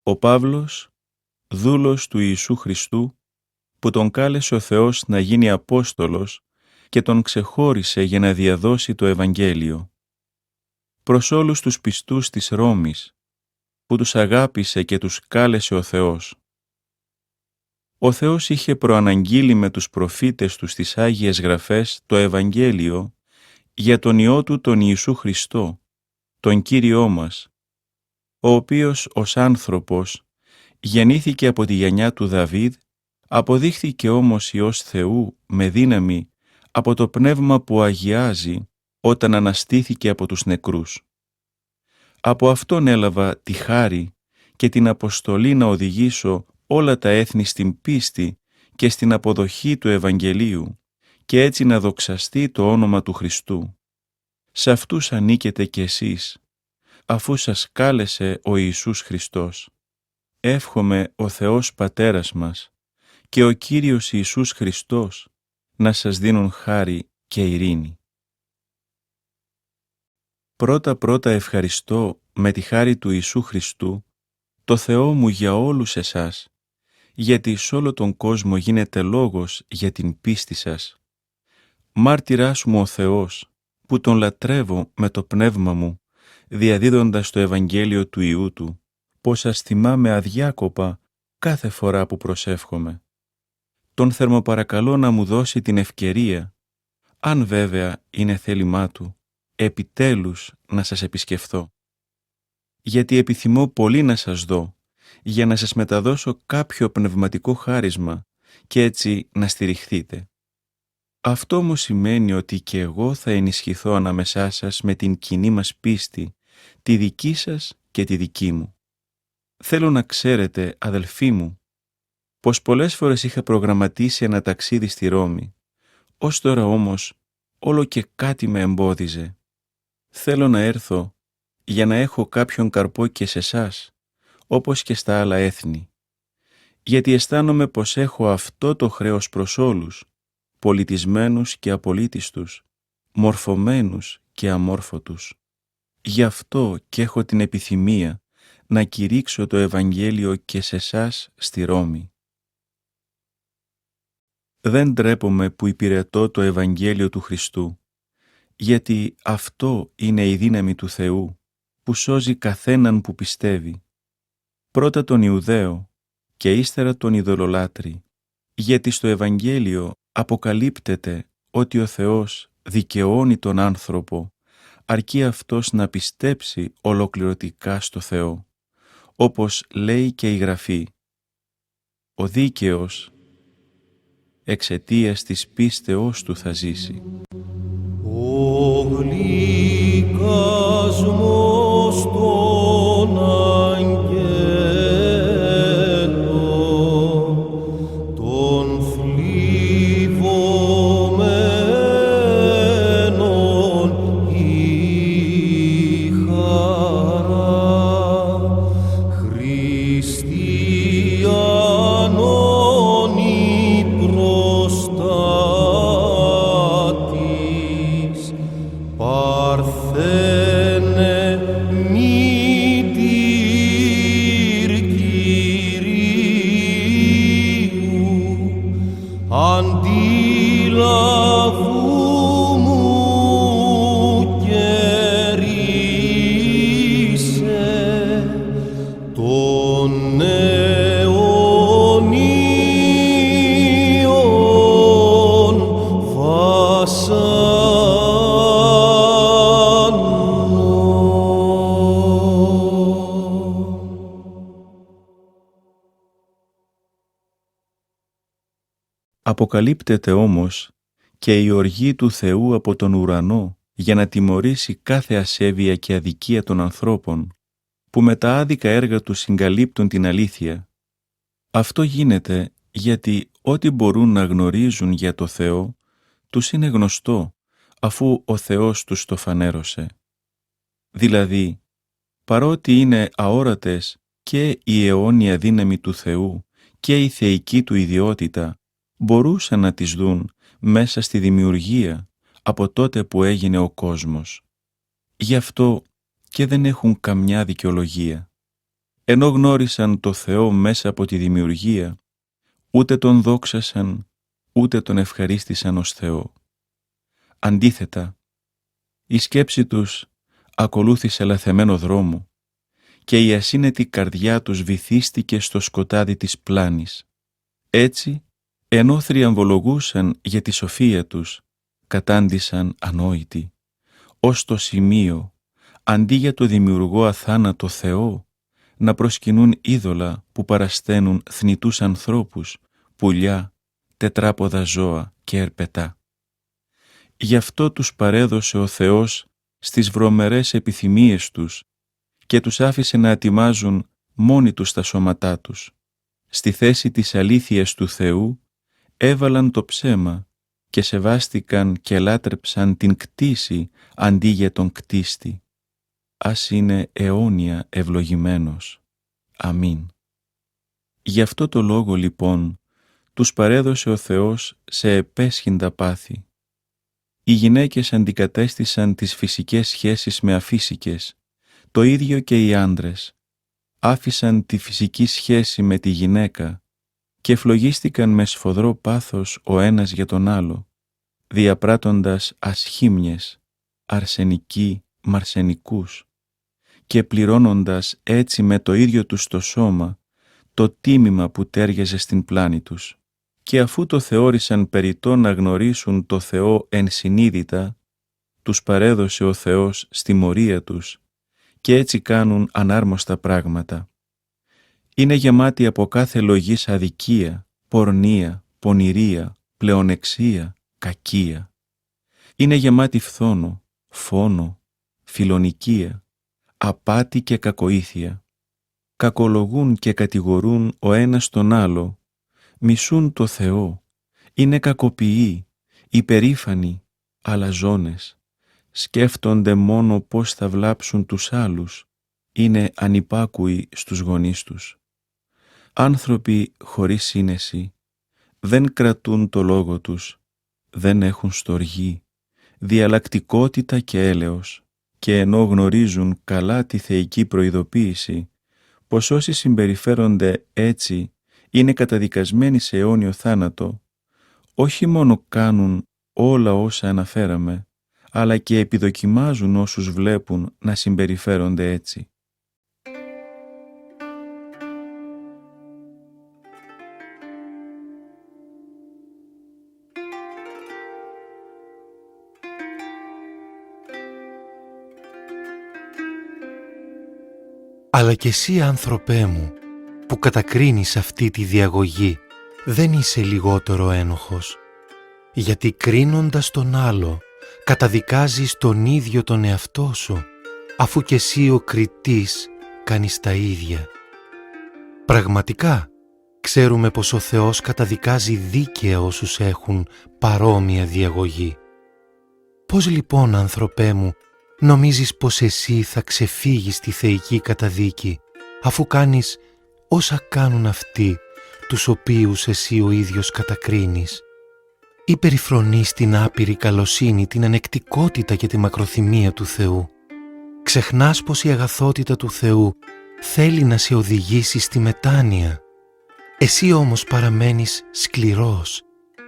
Ο Παύλος, δούλος του Ιησού Χριστού, που τον κάλεσε ο Θεός να γίνει Απόστολος και τον ξεχώρισε για να διαδώσει το Ευαγγέλιο. Προς όλους τους πιστούς της Ρώμης, που τους αγάπησε και τους κάλεσε ο Θεός. Ο Θεός είχε προαναγγείλει με τους προφήτες του στις Άγιες Γραφές το Ευαγγέλιο για τον Υιό Του τον Ιησού Χριστό, τον Κύριό μας, ο οποίος ως άνθρωπος γεννήθηκε από τη γενιά του Δαβίδ, αποδείχθηκε όμως Υιός Θεού με δύναμη από το Πνεύμα που αγιάζει όταν αναστήθηκε από τους νεκρούς. Από Αυτόν έλαβα τη χάρη και την αποστολή να οδηγήσω όλα τα έθνη στην πίστη και στην αποδοχή του Ευαγγελίου και έτσι να δοξαστεί το όνομα του Χριστού. Σε αυτούς ανήκετε κι εσείς, αφού σας κάλεσε ο Ιησούς Χριστός. Εύχομαι ο Θεός Πατέρας μας και ο Κύριος Ιησούς Χριστός να σας δίνουν χάρη και ειρήνη. Πρώτα ευχαριστώ με τη χάρη του Ιησού Χριστού το Θεό μου για όλους εσάς, γιατί σ' όλο τον κόσμο γίνεται λόγος για την πίστη σας. Μάρτυράς μου ο Θεός, που τον λατρεύω με το πνεύμα μου, διαδίδοντας το Ευαγγέλιο του Υιού Του, πως σας θυμάμαι αδιάκοπα κάθε φορά που προσεύχομαι. Τον θερμοπαρακαλώ να μου δώσει την ευκαιρία, αν βέβαια είναι θέλημά Του, επιτέλους να σας επισκεφθώ. Γιατί επιθυμώ πολύ να σας δω, για να σας μεταδώσω κάποιο πνευματικό χάρισμα και έτσι να στηριχθείτε. Αυτό όμως σημαίνει ότι και εγώ θα ενισχυθώ ανάμεσά σας με την κοινή μας πίστη, τη δική σας και τη δική μου. Θέλω να ξέρετε, αδελφοί μου, πως πολλές φορές είχα προγραμματίσει ένα ταξίδι στη Ρώμη, ως τώρα όμως όλο και κάτι με εμπόδιζε. Θέλω να έρθω για να έχω κάποιον καρπό και σε εσάς, όπως και στα άλλα έθνη, γιατί αισθάνομαι πως έχω αυτό το χρέος προς όλους, πολιτισμένους και απολύτιστους, μορφωμένους και αμόρφωτους. Γι' αυτό και έχω την επιθυμία να κηρύξω το Ευαγγέλιο και σε εσάς στη Ρώμη. Δεν ντρέπομαι που υπηρετώ το Ευαγγέλιο του Χριστού, γιατί αυτό είναι η δύναμη του Θεού, που σώζει καθέναν που πιστεύει. Πρώτα τον Ιουδαίο και ύστερα τον ειδωλολάτρη, γιατί στο Ευαγγέλιο αποκαλύπτεται ότι ο Θεός δικαιώνει τον άνθρωπο, αρκεί αυτός να πιστέψει ολοκληρωτικά στο Θεό, όπως λέει και η Γραφή. Ο δίκαιος εξαιτίας της πίστεώς του θα ζήσει. Ο γλυκασμός των αγγέλων, των θλιβωμένων η χαρά, χριστιανών η προστάτης, Παρθένε μητήρ Κυρίου, αντίλαβου μου κερίσε τον αιωνίων Αποκαλύπτεται όμως και η οργή του Θεού από τον ουρανό για να τιμωρήσει κάθε ασέβεια και αδικία των ανθρώπων, που με τα άδικα έργα τους συγκαλύπτουν την αλήθεια. Αυτό γίνεται γιατί ό,τι μπορούν να γνωρίζουν για το Θεό, τους είναι γνωστό, αφού ο Θεός τους το φανέρωσε. Δηλαδή, παρότι είναι αόρατες και η αιώνια δύναμη του Θεού και η θεϊκή του ιδιότητα, μπορούσαν να τις δουν μέσα στη δημιουργία από τότε που έγινε ο κόσμος. Γι' αυτό και δεν έχουν καμιά δικαιολογία. ενώ γνώρισαν το Θεό μέσα από τη δημιουργία, ούτε τον δόξασαν, ούτε τον ευχαρίστησαν ως Θεό. Αντίθετα, η σκέψη τους ακολούθησε λαθεμένο δρόμο και η ασύνετη καρδιά τους βυθίστηκε στο σκοτάδι της πλάνης. Έτσι, ενώ θριαμβολογούσαν για τη σοφία τους, κατάντησαν ανόητοι, ως το σημείο, αντί για το δημιουργό αθάνατο Θεό, να προσκυνούν είδωλα που παρασταίνουν θνητούς ανθρώπους, πουλιά, τετράποδα ζώα και ερπετά. Γι' αυτό τους παρέδωσε ο Θεός στις βρωμερές επιθυμίες τους και τους άφησε να ατιμάζουν μόνοι τους τα σώματά τους. Στη θέση της αλήθειας του Θεού έβαλαν το ψέμα και σεβάστηκαν και λάτρεψαν την κτήση αντί για τον κτίστη. Ας είναι αιώνια ευλογημένος. Αμήν. Γι' αυτό το λόγο λοιπόν τους παρέδωσε ο Θεός σε επέσχυντα πάθη. Οι γυναίκες αντικατέστησαν τις φυσικές σχέσεις με αφύσικες, το ίδιο και οι άντρες. Άφησαν τη φυσική σχέση με τη γυναίκα και φλογίστηκαν με σφοδρό πάθος ο ένας για τον άλλο, διαπράττοντας ασχήμιες, αρσενικοί μαρσενικούς και πληρώνοντας έτσι με το ίδιο τους το σώμα το τίμημα που τέριαζε στην πλάνη τους. Και αφού το θεώρησαν περιττό να γνωρίσουν το Θεό ενσυνείδητα, τους παρέδωσε ο Θεός στη μορία τους και έτσι κάνουν ανάρμοστα πράγματα. Είναι γεμάτοι από κάθε λογής αδικία, πορνεία, πονηρία, πλεονεξία, κακία. Είναι γεμάτοι φθόνο, φόνο, φιλονικία, απάτη και κακοήθεια. Κακολογούν και κατηγορούν ο ένας τον άλλο, μισούν το Θεό, είναι κακοποιοί, υπερήφανοι, αλαζόνες, σκέφτονται μόνο πώς θα βλάψουν τους άλλους, είναι ανυπάκουοι στους γονείς τους. Άνθρωποι χωρίς σύνεση, δεν κρατούν το λόγο τους, δεν έχουν στοργή, διαλλακτικότητα και έλεος, και ενώ γνωρίζουν καλά τη θεϊκή προειδοποίηση, πως όσοι συμπεριφέρονται έτσι είναι καταδικασμένοι σε αιώνιο θάνατο, όχι μόνο κάνουν όλα όσα αναφέραμε, αλλά και επιδοκιμάζουν όσους βλέπουν να συμπεριφέρονται έτσι. Αλλά κι εσύ, άνθρωπέ μου, που κατακρίνεις αυτή τη διαγωγή, δεν είσαι λιγότερο ένοχος, γιατί κρίνοντας τον άλλο, καταδικάζεις τον ίδιο τον εαυτό σου, αφού κι εσύ ο κριτής κάνεις τα ίδια. Πραγματικά, ξέρουμε πως ο Θεός καταδικάζει δίκαια όσους έχουν παρόμοια διαγωγή. Πώς λοιπόν, άνθρωπέ μου, νομίζεις πως εσύ θα ξεφύγεις τη θεϊκή καταδίκη, αφού κάνεις όσα κάνουν αυτοί, τους οποίους εσύ ο ίδιος κατακρίνεις? Ή περιφρονείς την άπειρη καλοσύνη, την ανεκτικότητα και τη μακροθυμία του Θεού? Ξεχνάς πως η αγαθότητα του Θεού θέλει να σε οδηγήσει στη μετάνοια. Εσύ όμως παραμένεις σκληρός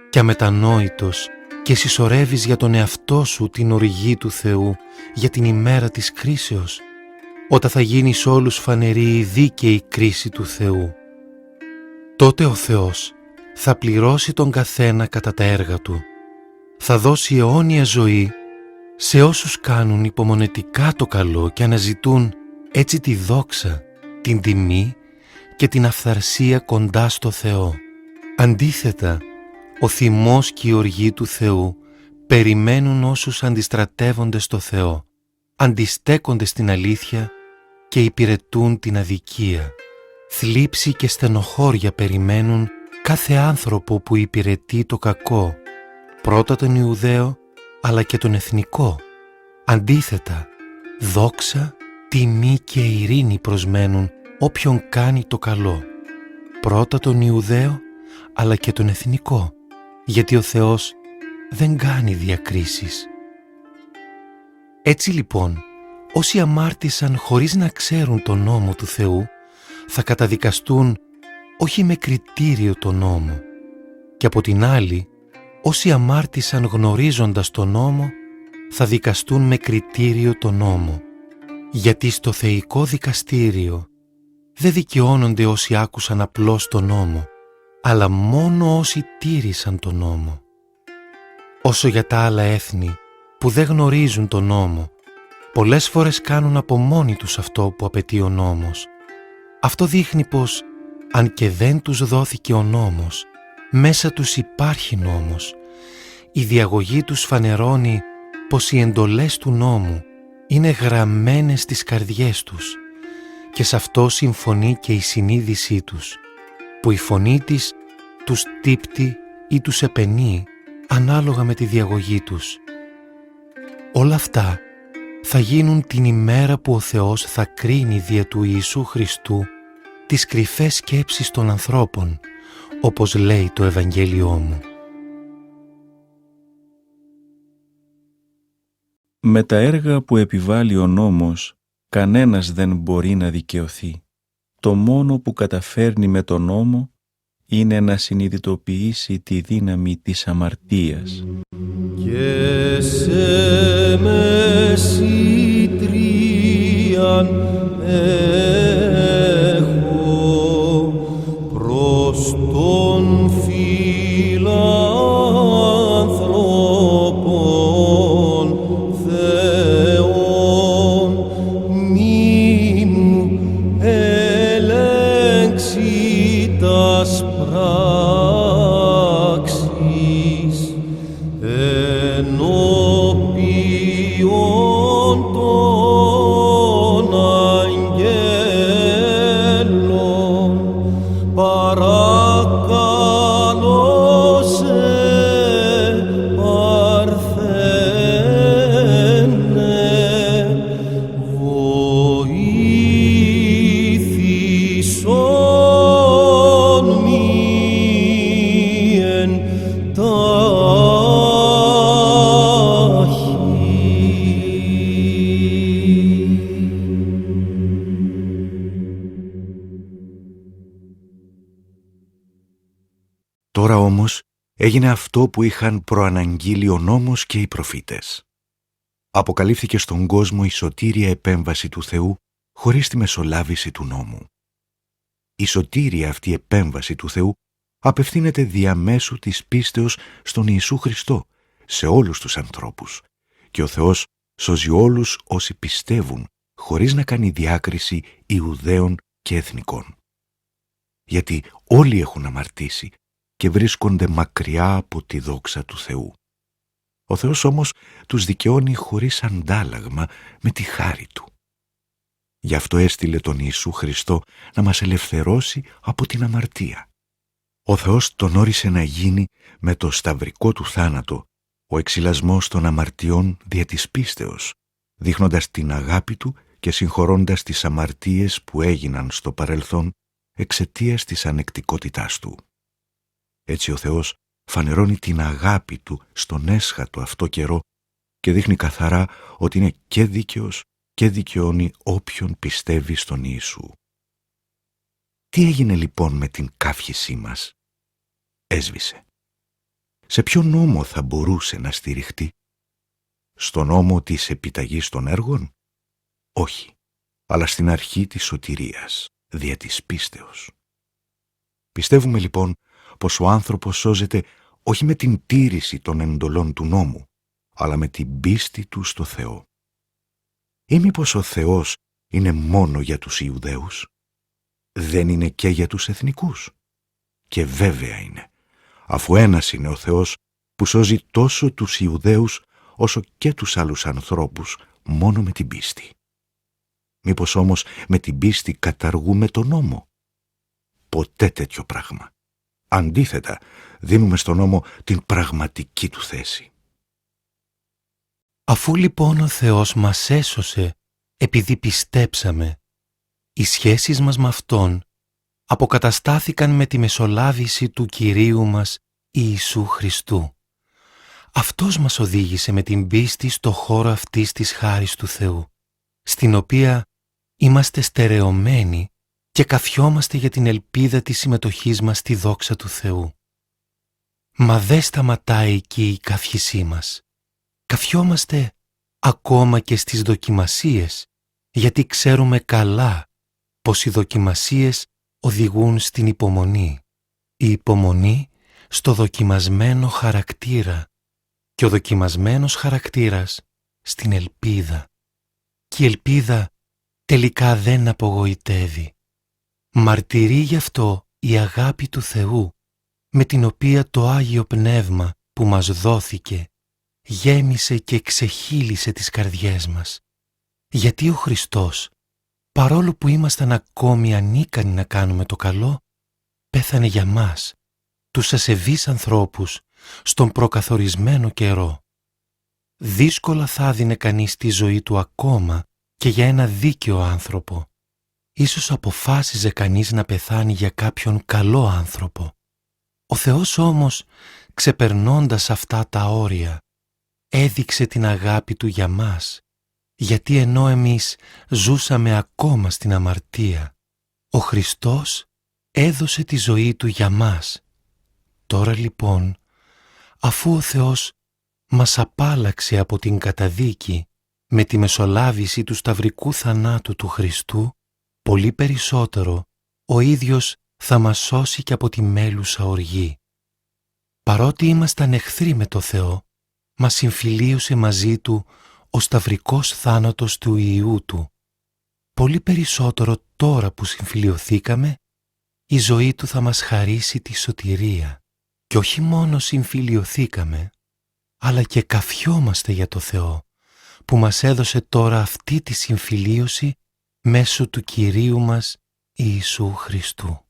και αμετανόητος και συσσωρεύεις για τον εαυτό σου την οργή του Θεού για την ημέρα της κρίσεως, όταν θα γίνει σ' όλους φανερή η δίκαιη κρίση του Θεού. Τότε ο Θεός θα πληρώσει τον καθένα κατά τα έργα του. Θα δώσει αιώνια ζωή σε όσους κάνουν υπομονετικά το καλό και αναζητούν έτσι τη δόξα, την τιμή και την αυθαρσία κοντά στο Θεό. Αντίθετα, ο θυμός και η οργή του Θεού περιμένουν όσους αντιστρατεύονται στο Θεό, αντιστέκονται στην αλήθεια και υπηρετούν την αδικία. Θλίψη και στενοχώρια περιμένουν κάθε άνθρωπο που υπηρετεί το κακό, πρώτα τον Ιουδαίο αλλά και τον εθνικό. Αντίθετα, δόξα, τιμή και ειρήνη προσμένουν όποιον κάνει το καλό, πρώτα τον Ιουδαίο αλλά και τον εθνικό, γιατί ο Θεός δεν κάνει διακρίσεις. Έτσι λοιπόν, όσοι αμάρτησαν χωρίς να ξέρουν τον νόμο του Θεού, θα καταδικαστούν όχι με κριτήριο τον νόμο, και από την άλλη όσοι αμάρτησαν γνωρίζοντας τον νόμο θα δικαστούν με κριτήριο τον νόμο, γιατί στο θεϊκό δικαστήριο δεν δικαιώνονται όσοι άκουσαν απλώς τον νόμο, αλλά μόνο όσοι τήρησαν τον νόμο. Όσο για τα άλλα έθνη που δεν γνωρίζουν τον νόμο, πολλές φορές κάνουν από μόνοι τους αυτό που απαιτεί ο νόμος. Αυτό δείχνει πως, αν και δεν τους δόθηκε ο νόμος, μέσα τους υπάρχει νόμος. Η διαγωγή τους φανερώνει πως οι εντολές του νόμου είναι γραμμένες στις καρδιές τους και σε αυτό συμφωνεί και η συνείδησή τους, που η φωνή της τους τύπτει ή τους επενεί ανάλογα με τη διαγωγή τους. Όλα αυτά θα γίνουν την ημέρα που ο Θεός θα κρίνει δια του Ιησού Χριστού τις κρυφές σκέψεις των ανθρώπων, όπως λέει το Ευαγγέλιό μου. Με τα έργα που επιβάλλει ο νόμος, κανένας δεν μπορεί να δικαιωθεί. Το μόνο που καταφέρνει με τον νόμο είναι να συνειδητοποιήσει τη δύναμη της αμαρτίας. Και σε μεσήτριαν έχω προς τον φιλάνθρωπον Θεόν, μη μου ελέγξει τας πράξεις ενώπιον των αγγέλων, παρακαλώ σε παρθένε, βοήθησον μη εν Τώρα όμως έγινε αυτό που είχαν προαναγγείλει ο νόμος και οι προφήτες. Αποκαλύφθηκε στον κόσμο η σωτήρια επέμβαση του Θεού χωρίς τη μεσολάβηση του νόμου. Η σωτήρια αυτή επέμβαση του Θεού απευθύνεται διαμέσου της πίστεως στον Ιησού Χριστό σε όλους τους ανθρώπους και ο Θεός σώζει όλους όσοι πιστεύουν χωρίς να κάνει διάκριση Ιουδαίων και εθνικών. Γιατί όλοι έχουν αμαρτήσει και βρίσκονται μακριά από τη δόξα του Θεού. Ο Θεός όμως τους δικαιώνει χωρίς αντάλλαγμα με τη χάρη Του. Γι' αυτό έστειλε τον Ιησού Χριστό να μας ελευθερώσει από την αμαρτία. Ο Θεός τον όρισε να γίνει με το σταυρικό Του θάνατο ο εξηλασμός των αμαρτιών δια της πίστεως, δείχνοντας την αγάπη Του και συγχωρώντας τις αμαρτίες που έγιναν στο παρελθόν εξαιτίας της ανεκτικότητάς Του. Έτσι ο Θεός φανερώνει την αγάπη Του στον έσχατο αυτό καιρό και δείχνει καθαρά ότι είναι και δίκαιος και δικαιώνει όποιον πιστεύει στον Ιησού. Τι έγινε λοιπόν με την καύχησή μας? Έσβησε. Σε ποιο νόμο θα μπορούσε να στηριχτεί? Στο νόμο της επιταγής των έργων? Όχι, αλλά στην αρχή της σωτηρίας, δια της πίστεως. Πιστεύουμε λοιπόν πως ο άνθρωπος σώζεται όχι με την τήρηση των εντολών του νόμου, αλλά με την πίστη του στο Θεό. Ή μήπως ο Θεός είναι μόνο για τους Ιουδαίους? Δεν είναι και για τους εθνικούς? Και βέβαια είναι, αφού ένας είναι ο Θεός που σώζει τόσο τους Ιουδαίους όσο και τους άλλους ανθρώπους μόνο με την πίστη. Μήπως όμως με την πίστη καταργούμε τον νόμο? Ποτέ τέτοιο πράγμα. Αντίθετα, δίνουμε στον νόμο την πραγματική του θέση. Αφού λοιπόν ο Θεός μας έσωσε επειδή πιστέψαμε, οι σχέσεις μας με Αυτόν αποκαταστάθηκαν με τη μεσολάβηση του Κυρίου μας Ιησού Χριστού. Αυτός μας οδήγησε με την πίστη στο χώρο αυτής της χάρης του Θεού, στην οποία είμαστε στερεωμένοι και καφιόμαστε για την ελπίδα της συμμετοχής μας στη δόξα του Θεού. Μα δεν σταματάει εκεί η καύχησή μας. Καφιόμαστε ακόμα και στις δοκιμασίες, γιατί ξέρουμε καλά πως οι δοκιμασίες οδηγούν στην υπομονή. Η υπομονή στο δοκιμασμένο χαρακτήρα και ο δοκιμασμένος χαρακτήρας στην ελπίδα. Και η ελπίδα τελικά δεν απογοητεύει. Μαρτυρεί γι' αυτό η αγάπη του Θεού, με την οποία το Άγιο Πνεύμα που μας δόθηκε γέμισε και ξεχύλισε τις καρδιές μας. Γιατί ο Χριστός, παρόλο που ήμασταν ακόμη ανίκανοι να κάνουμε το καλό, πέθανε για μας, τους ασεβείς ανθρώπους, στον προκαθορισμένο καιρό. Δύσκολα θα δίνε κανείς τη ζωή του ακόμα και για ένα δίκαιο άνθρωπο. Ίσως αποφάσιζε κανείς να πεθάνει για κάποιον καλό άνθρωπο. Ο Θεός όμως, ξεπερνώντας αυτά τα όρια, έδειξε την αγάπη Του για μας, γιατί ενώ εμείς ζούσαμε ακόμα στην αμαρτία, ο Χριστός έδωσε τη ζωή Του για μας. Τώρα λοιπόν, αφού ο Θεός μας απάλλαξε από την καταδίκη με τη μεσολάβηση του σταυρικού θανάτου του Χριστού, πολύ περισσότερο ο ίδιος θα μας σώσει και από τη μέλουσα οργή. Παρότι ήμασταν εχθροί με το Θεό, μας συμφιλίωσε μαζί Του ο σταυρικός θάνατος του Υιού Του. Πολύ περισσότερο τώρα που συμφιλιωθήκαμε, η ζωή Του θα μας χαρίσει τη σωτηρία. Και όχι μόνο συμφιλιωθήκαμε, αλλά και καφιόμαστε για το Θεό, που μας έδωσε τώρα αυτή τη συμφιλίωση μέσω του Κυρίου μας Ιησού Χριστού.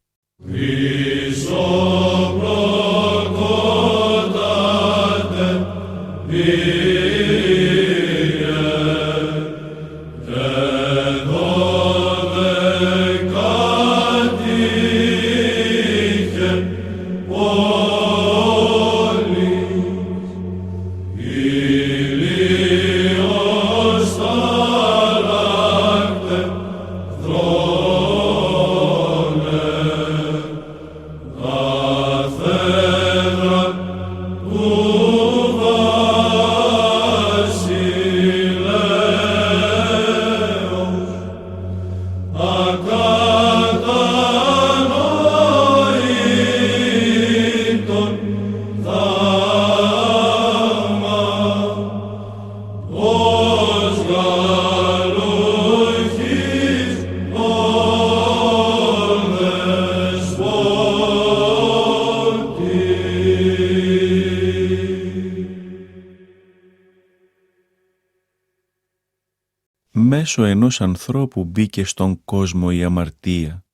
Μέσω ενός ανθρώπου μπήκε στον κόσμο η αμαρτία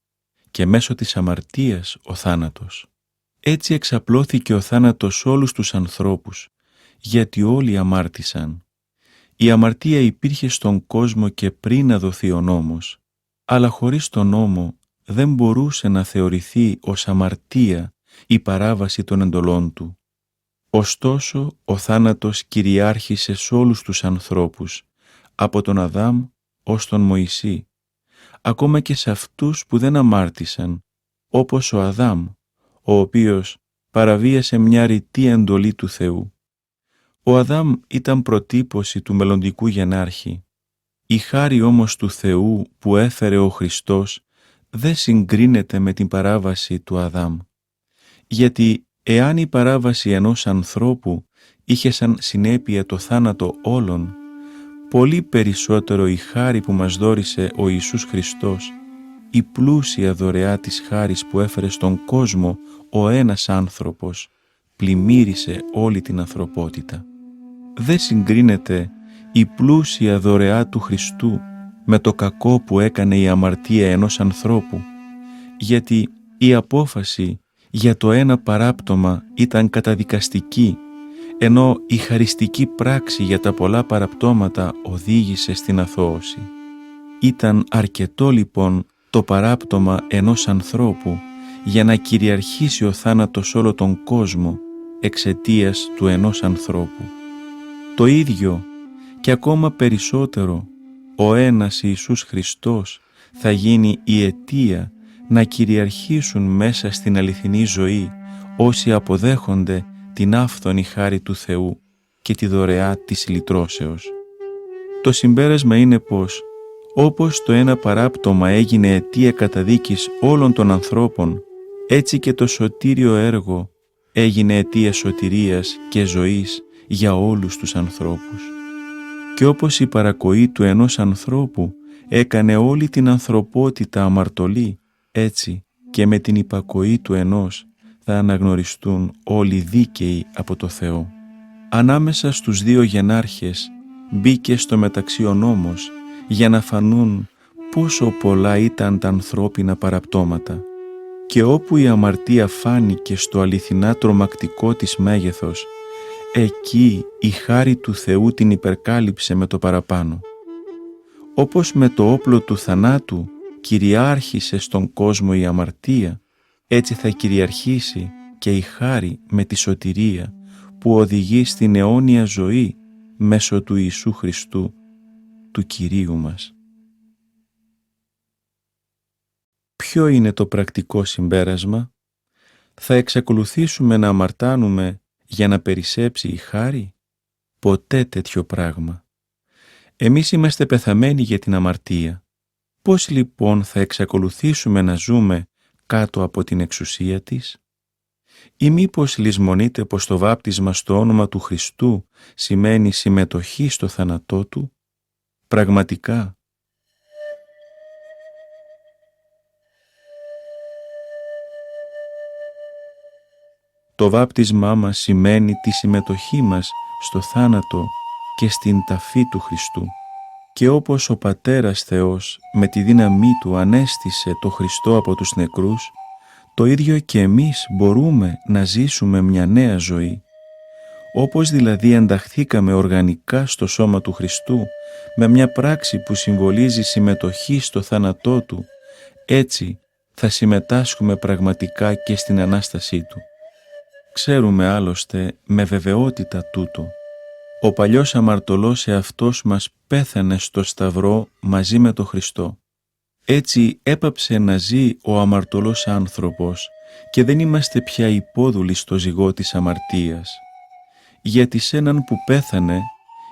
και μέσω της αμαρτίας ο θάνατος. Έτσι εξαπλώθηκε ο θάνατος όλους τους ανθρώπους, γιατί όλοι αμάρτησαν. Η αμαρτία υπήρχε στον κόσμο και πριν να δοθεί ο νόμος, αλλά χωρίς τον νόμο δεν μπορούσε να θεωρηθεί ως αμαρτία η παράβαση των εντολών του. Ωστόσο, ο θάνατος κυριάρχησε σε όλους τους ανθρώπους, από τον Αδάμ ως τον Μωυσή, ακόμα και σε αυτούς που δεν αμάρτησαν, όπως ο Αδάμ, ο οποίος παραβίασε μια ρητή εντολή του Θεού. Ο Αδάμ ήταν προτύπωση του μελλοντικού γενάρχη. Η χάρη όμως του Θεού που έφερε ο Χριστός δεν συγκρίνεται με την παράβαση του Αδάμ. Γιατί εάν η παράβαση ενός ανθρώπου είχε σαν συνέπεια το θάνατο όλων, πολύ περισσότερο η χάρη που μας δώρισε ο Ιησούς Χριστός, η πλούσια δωρεά της χάρης που έφερε στον κόσμο ο ένας άνθρωπος, πλημμύρισε όλη την ανθρωπότητα. Δεν συγκρίνεται η πλούσια δωρεά του Χριστού με το κακό που έκανε η αμαρτία ενός ανθρώπου, γιατί η απόφαση για το ένα παράπτωμα ήταν καταδικαστική, ενώ η χαριστική πράξη για τα πολλά παραπτώματα οδήγησε στην αθώωση. Ήταν αρκετό λοιπόν το παράπτωμα ενός ανθρώπου για να κυριαρχήσει ο θάνατος όλο τον κόσμο εξαιτίας του ενός ανθρώπου. Το ίδιο και ακόμα περισσότερο, ο ένας Ιησούς Χριστός θα γίνει η αιτία να κυριαρχήσουν μέσα στην αληθινή ζωή όσοι αποδέχονται την άφθονη χάρη του Θεού και τη δωρεά της λυτρώσεως. Το συμπέρασμα είναι πως όπως το ένα παράπτωμα έγινε αιτία καταδίκης όλων των ανθρώπων, έτσι και το σωτήριο έργο έγινε αιτία σωτηρίας και ζωής για όλους τους ανθρώπους. Και όπως η παρακοή του ενός ανθρώπου έκανε όλη την ανθρωπότητα αμαρτωλή, έτσι και με την υπακοή του ενός θα αναγνωριστούν όλοι δίκαιοι από το Θεό. Ανάμεσα στους δύο γενάρχες μπήκε στο μεταξύ ο νόμος για να φανούν πόσο πολλά ήταν τα ανθρώπινα παραπτώματα, και όπου η αμαρτία φάνηκε στο αληθινά τρομακτικό της μέγεθος, εκεί η χάρη του Θεού την υπερκάλυψε με το παραπάνω. Όπως με το όπλο του θανάτου κυριάρχησε στον κόσμο η αμαρτία, έτσι θα κυριαρχήσει και η χάρη με τη σωτηρία που οδηγεί στην αιώνια ζωή μέσω του Ιησού Χριστού, του Κυρίου μας. Ποιο είναι το πρακτικό συμπέρασμα? Θα εξακολουθήσουμε να αμαρτάνουμε για να περισσέψει η χάρη? Ποτέ τέτοιο πράγμα. Εμείς είμαστε πεθαμένοι για την αμαρτία. Πώς λοιπόν θα εξακολουθήσουμε να ζούμε κάτω από την εξουσία της? Ή μήπως λησμονείτε πως το βάπτισμα στο όνομα του Χριστού σημαίνει συμμετοχή στο θάνατό Του? Πραγματικά, το βάπτισμά μας σημαίνει τη συμμετοχή μας στο θάνατο και στην ταφή του Χριστού. Και όπως ο Πατέρας Θεός με τη δύναμή Του ανέστησε το Χριστό από τους νεκρούς, το ίδιο και εμείς μπορούμε να ζήσουμε μια νέα ζωή. Όπως δηλαδή ενταχθήκαμε οργανικά στο σώμα του Χριστού με μια πράξη που συμβολίζει συμμετοχή στο θάνατό Του, έτσι θα συμμετάσχουμε πραγματικά και στην Ανάστασή Του. Ξέρουμε άλλωστε με βεβαιότητα τούτο. Ο παλιός αμαρτωλός εαυτός μας πέθανε στο Σταυρό μαζί με τον Χριστό. Έτσι έπαψε να ζει ο αμαρτωλός άνθρωπος και δεν είμαστε πια υπόδουλοι στο ζυγό της αμαρτίας. Γιατί σε έναν που πέθανε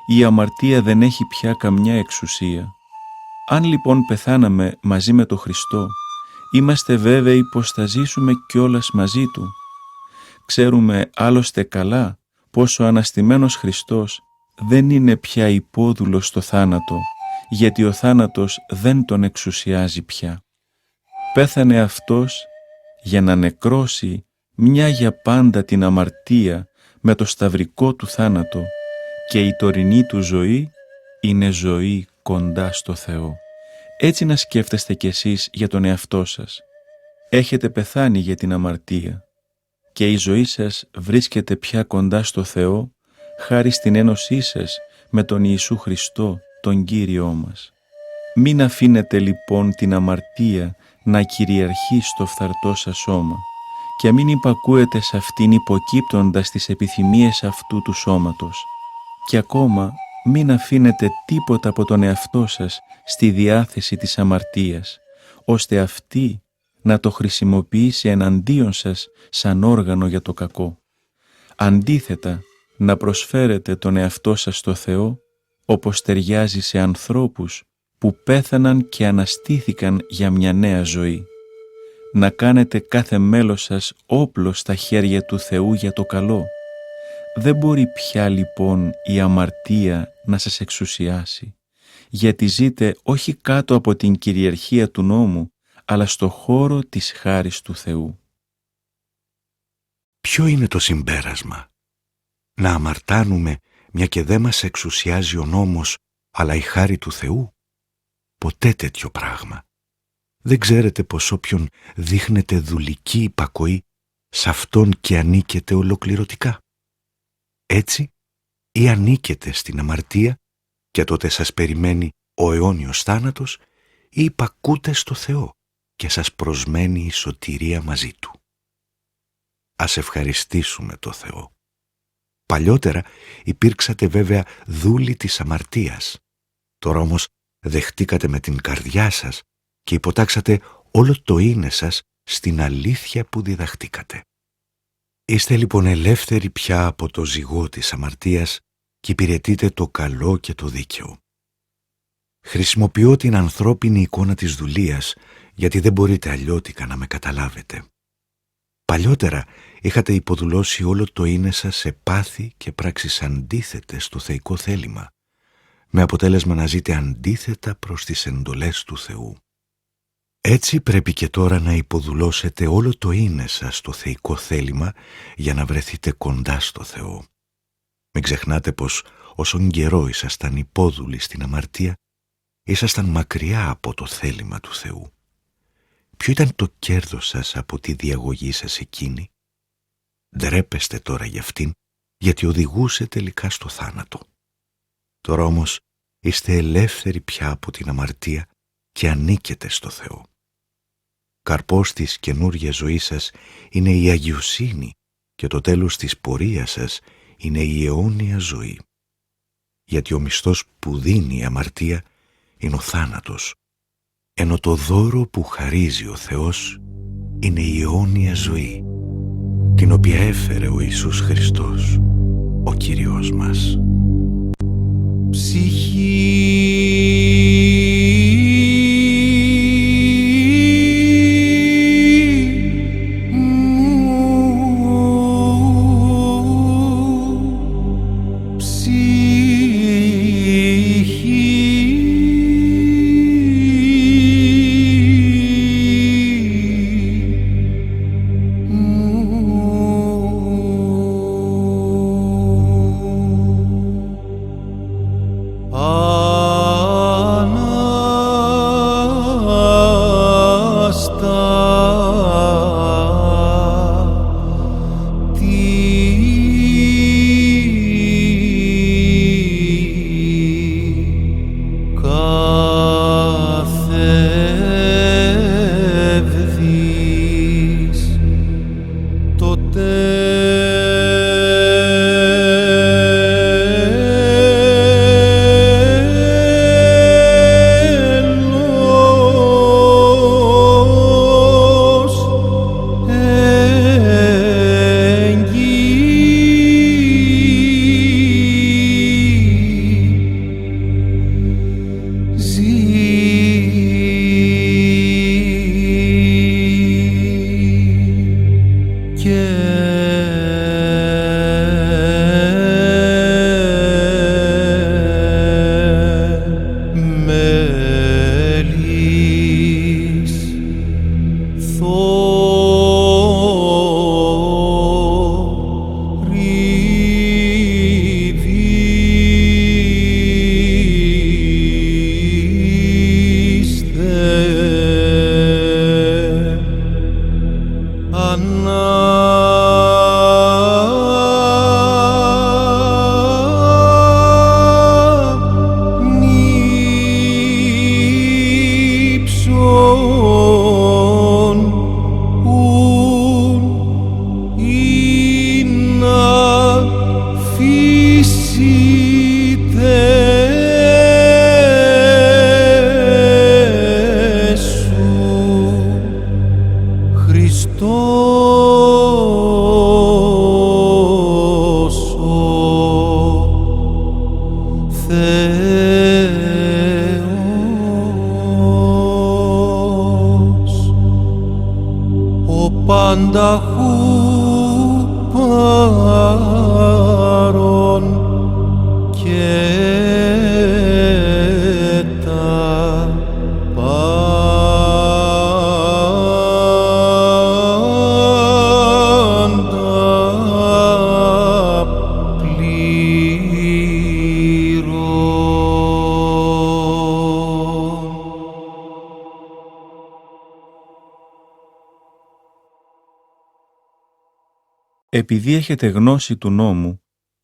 η αμαρτία δεν έχει πια καμιά εξουσία. Αν λοιπόν πεθάναμε μαζί με τον Χριστό, είμαστε βέβαιοι πως θα ζήσουμε κιόλας μαζί Του. Ξέρουμε άλλωστε καλά πως ο αναστημένος Χριστός δεν είναι πια υπόδουλος στο θάνατο, γιατί ο θάνατος δεν τον εξουσιάζει πια. Πέθανε Αυτός για να νεκρώσει μια για πάντα την αμαρτία με το σταυρικό Του θάνατο, και η τωρινή Του ζωή είναι ζωή κοντά στο Θεό. Έτσι να σκέφτεστε κι εσείς για τον εαυτό σας. Έχετε πεθάνει για την αμαρτία και η ζωή σας βρίσκεται πια κοντά στο Θεό χάρη στην ένωσή σας με τον Ιησού Χριστό, τον Κύριό μας. Μην αφήνετε λοιπόν την αμαρτία να κυριαρχεί στο φθαρτό σας σώμα και μην υπακούετε σε αυτήν υποκύπτοντας τις επιθυμίες αυτού του σώματος. Και ακόμα μην αφήνετε τίποτα από τον εαυτό σας στη διάθεση της αμαρτίας, ώστε αυτή να το χρησιμοποιήσει εναντίον σας σαν όργανο για το κακό. Αντίθετα, να προσφέρετε τον εαυτό σας στο Θεό, όπως ταιριάζει σε ανθρώπους που πέθαναν και αναστήθηκαν για μια νέα ζωή. Να κάνετε κάθε μέλος σας όπλο στα χέρια του Θεού για το καλό. Δεν μπορεί πια λοιπόν η αμαρτία να σας εξουσιάσει, γιατί ζείτε όχι κάτω από την κυριαρχία του νόμου, αλλά στο χώρο της χάρης του Θεού. Ποιο είναι το συμπέρασμα? Να αμαρτάνουμε μια και δεν μας εξουσιάζει ο νόμος, αλλά η χάρη του Θεού? Ποτέ τέτοιο πράγμα. Δεν ξέρετε πως όποιον δείχνετε δουλική υπακοή, σ' αυτόν και ανήκετε ολοκληρωτικά. Έτσι, ή ανήκετε στην αμαρτία και τότε σας περιμένει ο αιώνιος θάνατος, ή υπακούτε στο Θεό και σας προσμένει η σωτηρία μαζί Του. Ας ευχαριστήσουμε το Θεό. Παλιότερα υπήρξατε βέβαια δούλοι της αμαρτίας. Τώρα όμως δεχτήκατε με την καρδιά σας και υποτάξατε όλο το είναι σας στην αλήθεια που διδαχτήκατε. Είστε λοιπόν ελεύθεροι πια από το ζυγό της αμαρτίας και υπηρετείτε το καλό και το δίκαιο. Χρησιμοποιώ την ανθρώπινη εικόνα της δουλείας, γιατί δεν μπορείτε αλλιώτικα να με καταλάβετε. Παλιότερα είχατε υποδουλώσει όλο το είναι σας σε πάθη και πράξεις αντίθετες στο θεϊκό θέλημα, με αποτέλεσμα να ζείτε αντίθετα προς τις εντολές του Θεού. Έτσι πρέπει και τώρα να υποδουλώσετε όλο το είναι σας στο θεϊκό θέλημα για να βρεθείτε κοντά στο Θεό. Μην ξεχνάτε πως όσον καιρό ήσασταν υπόδουλοι στην αμαρτία, ήσασταν μακριά από το θέλημα του Θεού. Ποιο ήταν το κέρδος σας από τη διαγωγή σας εκείνη? Ντρέπεστε τώρα για αυτήν, γιατί οδηγούσε τελικά στο θάνατο. Τώρα όμως είστε ελεύθεροι πια από την αμαρτία και ανήκετε στο Θεό. Καρπός της καινούργιας ζωής σας είναι η αγιοσύνη και το τέλος της πορείας σας είναι η αιώνια ζωή. Γιατί ο μισθός που δίνει η αμαρτία είναι ο θάνατος, ενώ το δώρο που χαρίζει ο Θεός είναι η αιώνια ζωή, την οποία έφερε ο Ιησούς Χριστός, ο Κύριος μας. Επειδή έχετε γνώση του νόμου,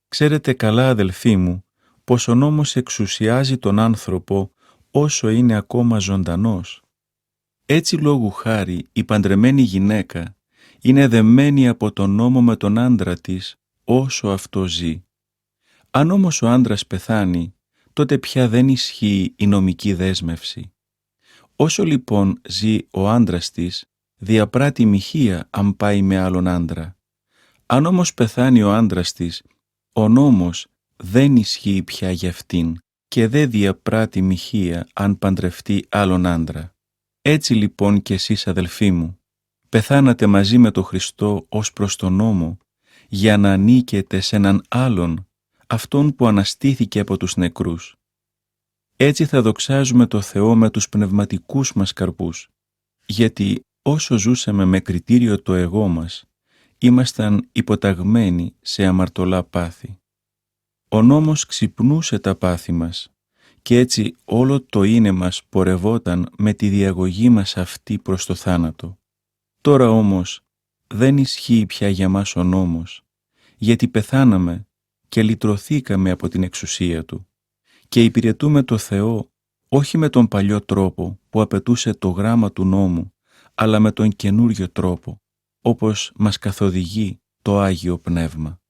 ξέρετε καλά, αδελφοί μου, πως ο νόμος εξουσιάζει τον άνθρωπο όσο είναι ακόμα ζωντανός. Έτσι λόγου χάρη η παντρεμένη γυναίκα είναι δεμένη από τον νόμο με τον άντρα της όσο αυτό ζει. Αν όμως ο άντρας πεθάνει, τότε πια δεν ισχύει η νομική δέσμευση. Όσο λοιπόν ζει ο άντρας της, διαπράττει μοιχεία αν πάει με άλλον άντρα. Αν όμως πεθάνει ο άντρας της, ο νόμος δεν ισχύει πια για αυτήν και δεν διαπράττει μοιχεία αν παντρευτεί άλλον άντρα. Έτσι λοιπόν κι εσείς, αδελφοί μου, πεθάνατε μαζί με τον Χριστό ως προς τον νόμο, για να ανήκετε σε έναν άλλον, αυτόν που αναστήθηκε από τους νεκρούς. Έτσι θα δοξάζουμε το Θεό με τους πνευματικούς μας καρπούς, γιατί όσο ζούσαμε με κριτήριο το εγώ μας, ήμασταν υποταγμένοι σε αμαρτωλά πάθη. Ο νόμος ξυπνούσε τα πάθη μας και έτσι όλο το είναι μας πορευόταν με τη διαγωγή μας αυτή προς το θάνατο. Τώρα όμως δεν ισχύει πια για μας ο νόμος, γιατί πεθάναμε και λυτρωθήκαμε από την εξουσία του και υπηρετούμε το Θεό όχι με τον παλιό τρόπο που απαιτούσε το γράμμα του νόμου, αλλά με τον καινούριο τρόπο, όπως μας καθοδηγεί το Άγιο Πνεύμα.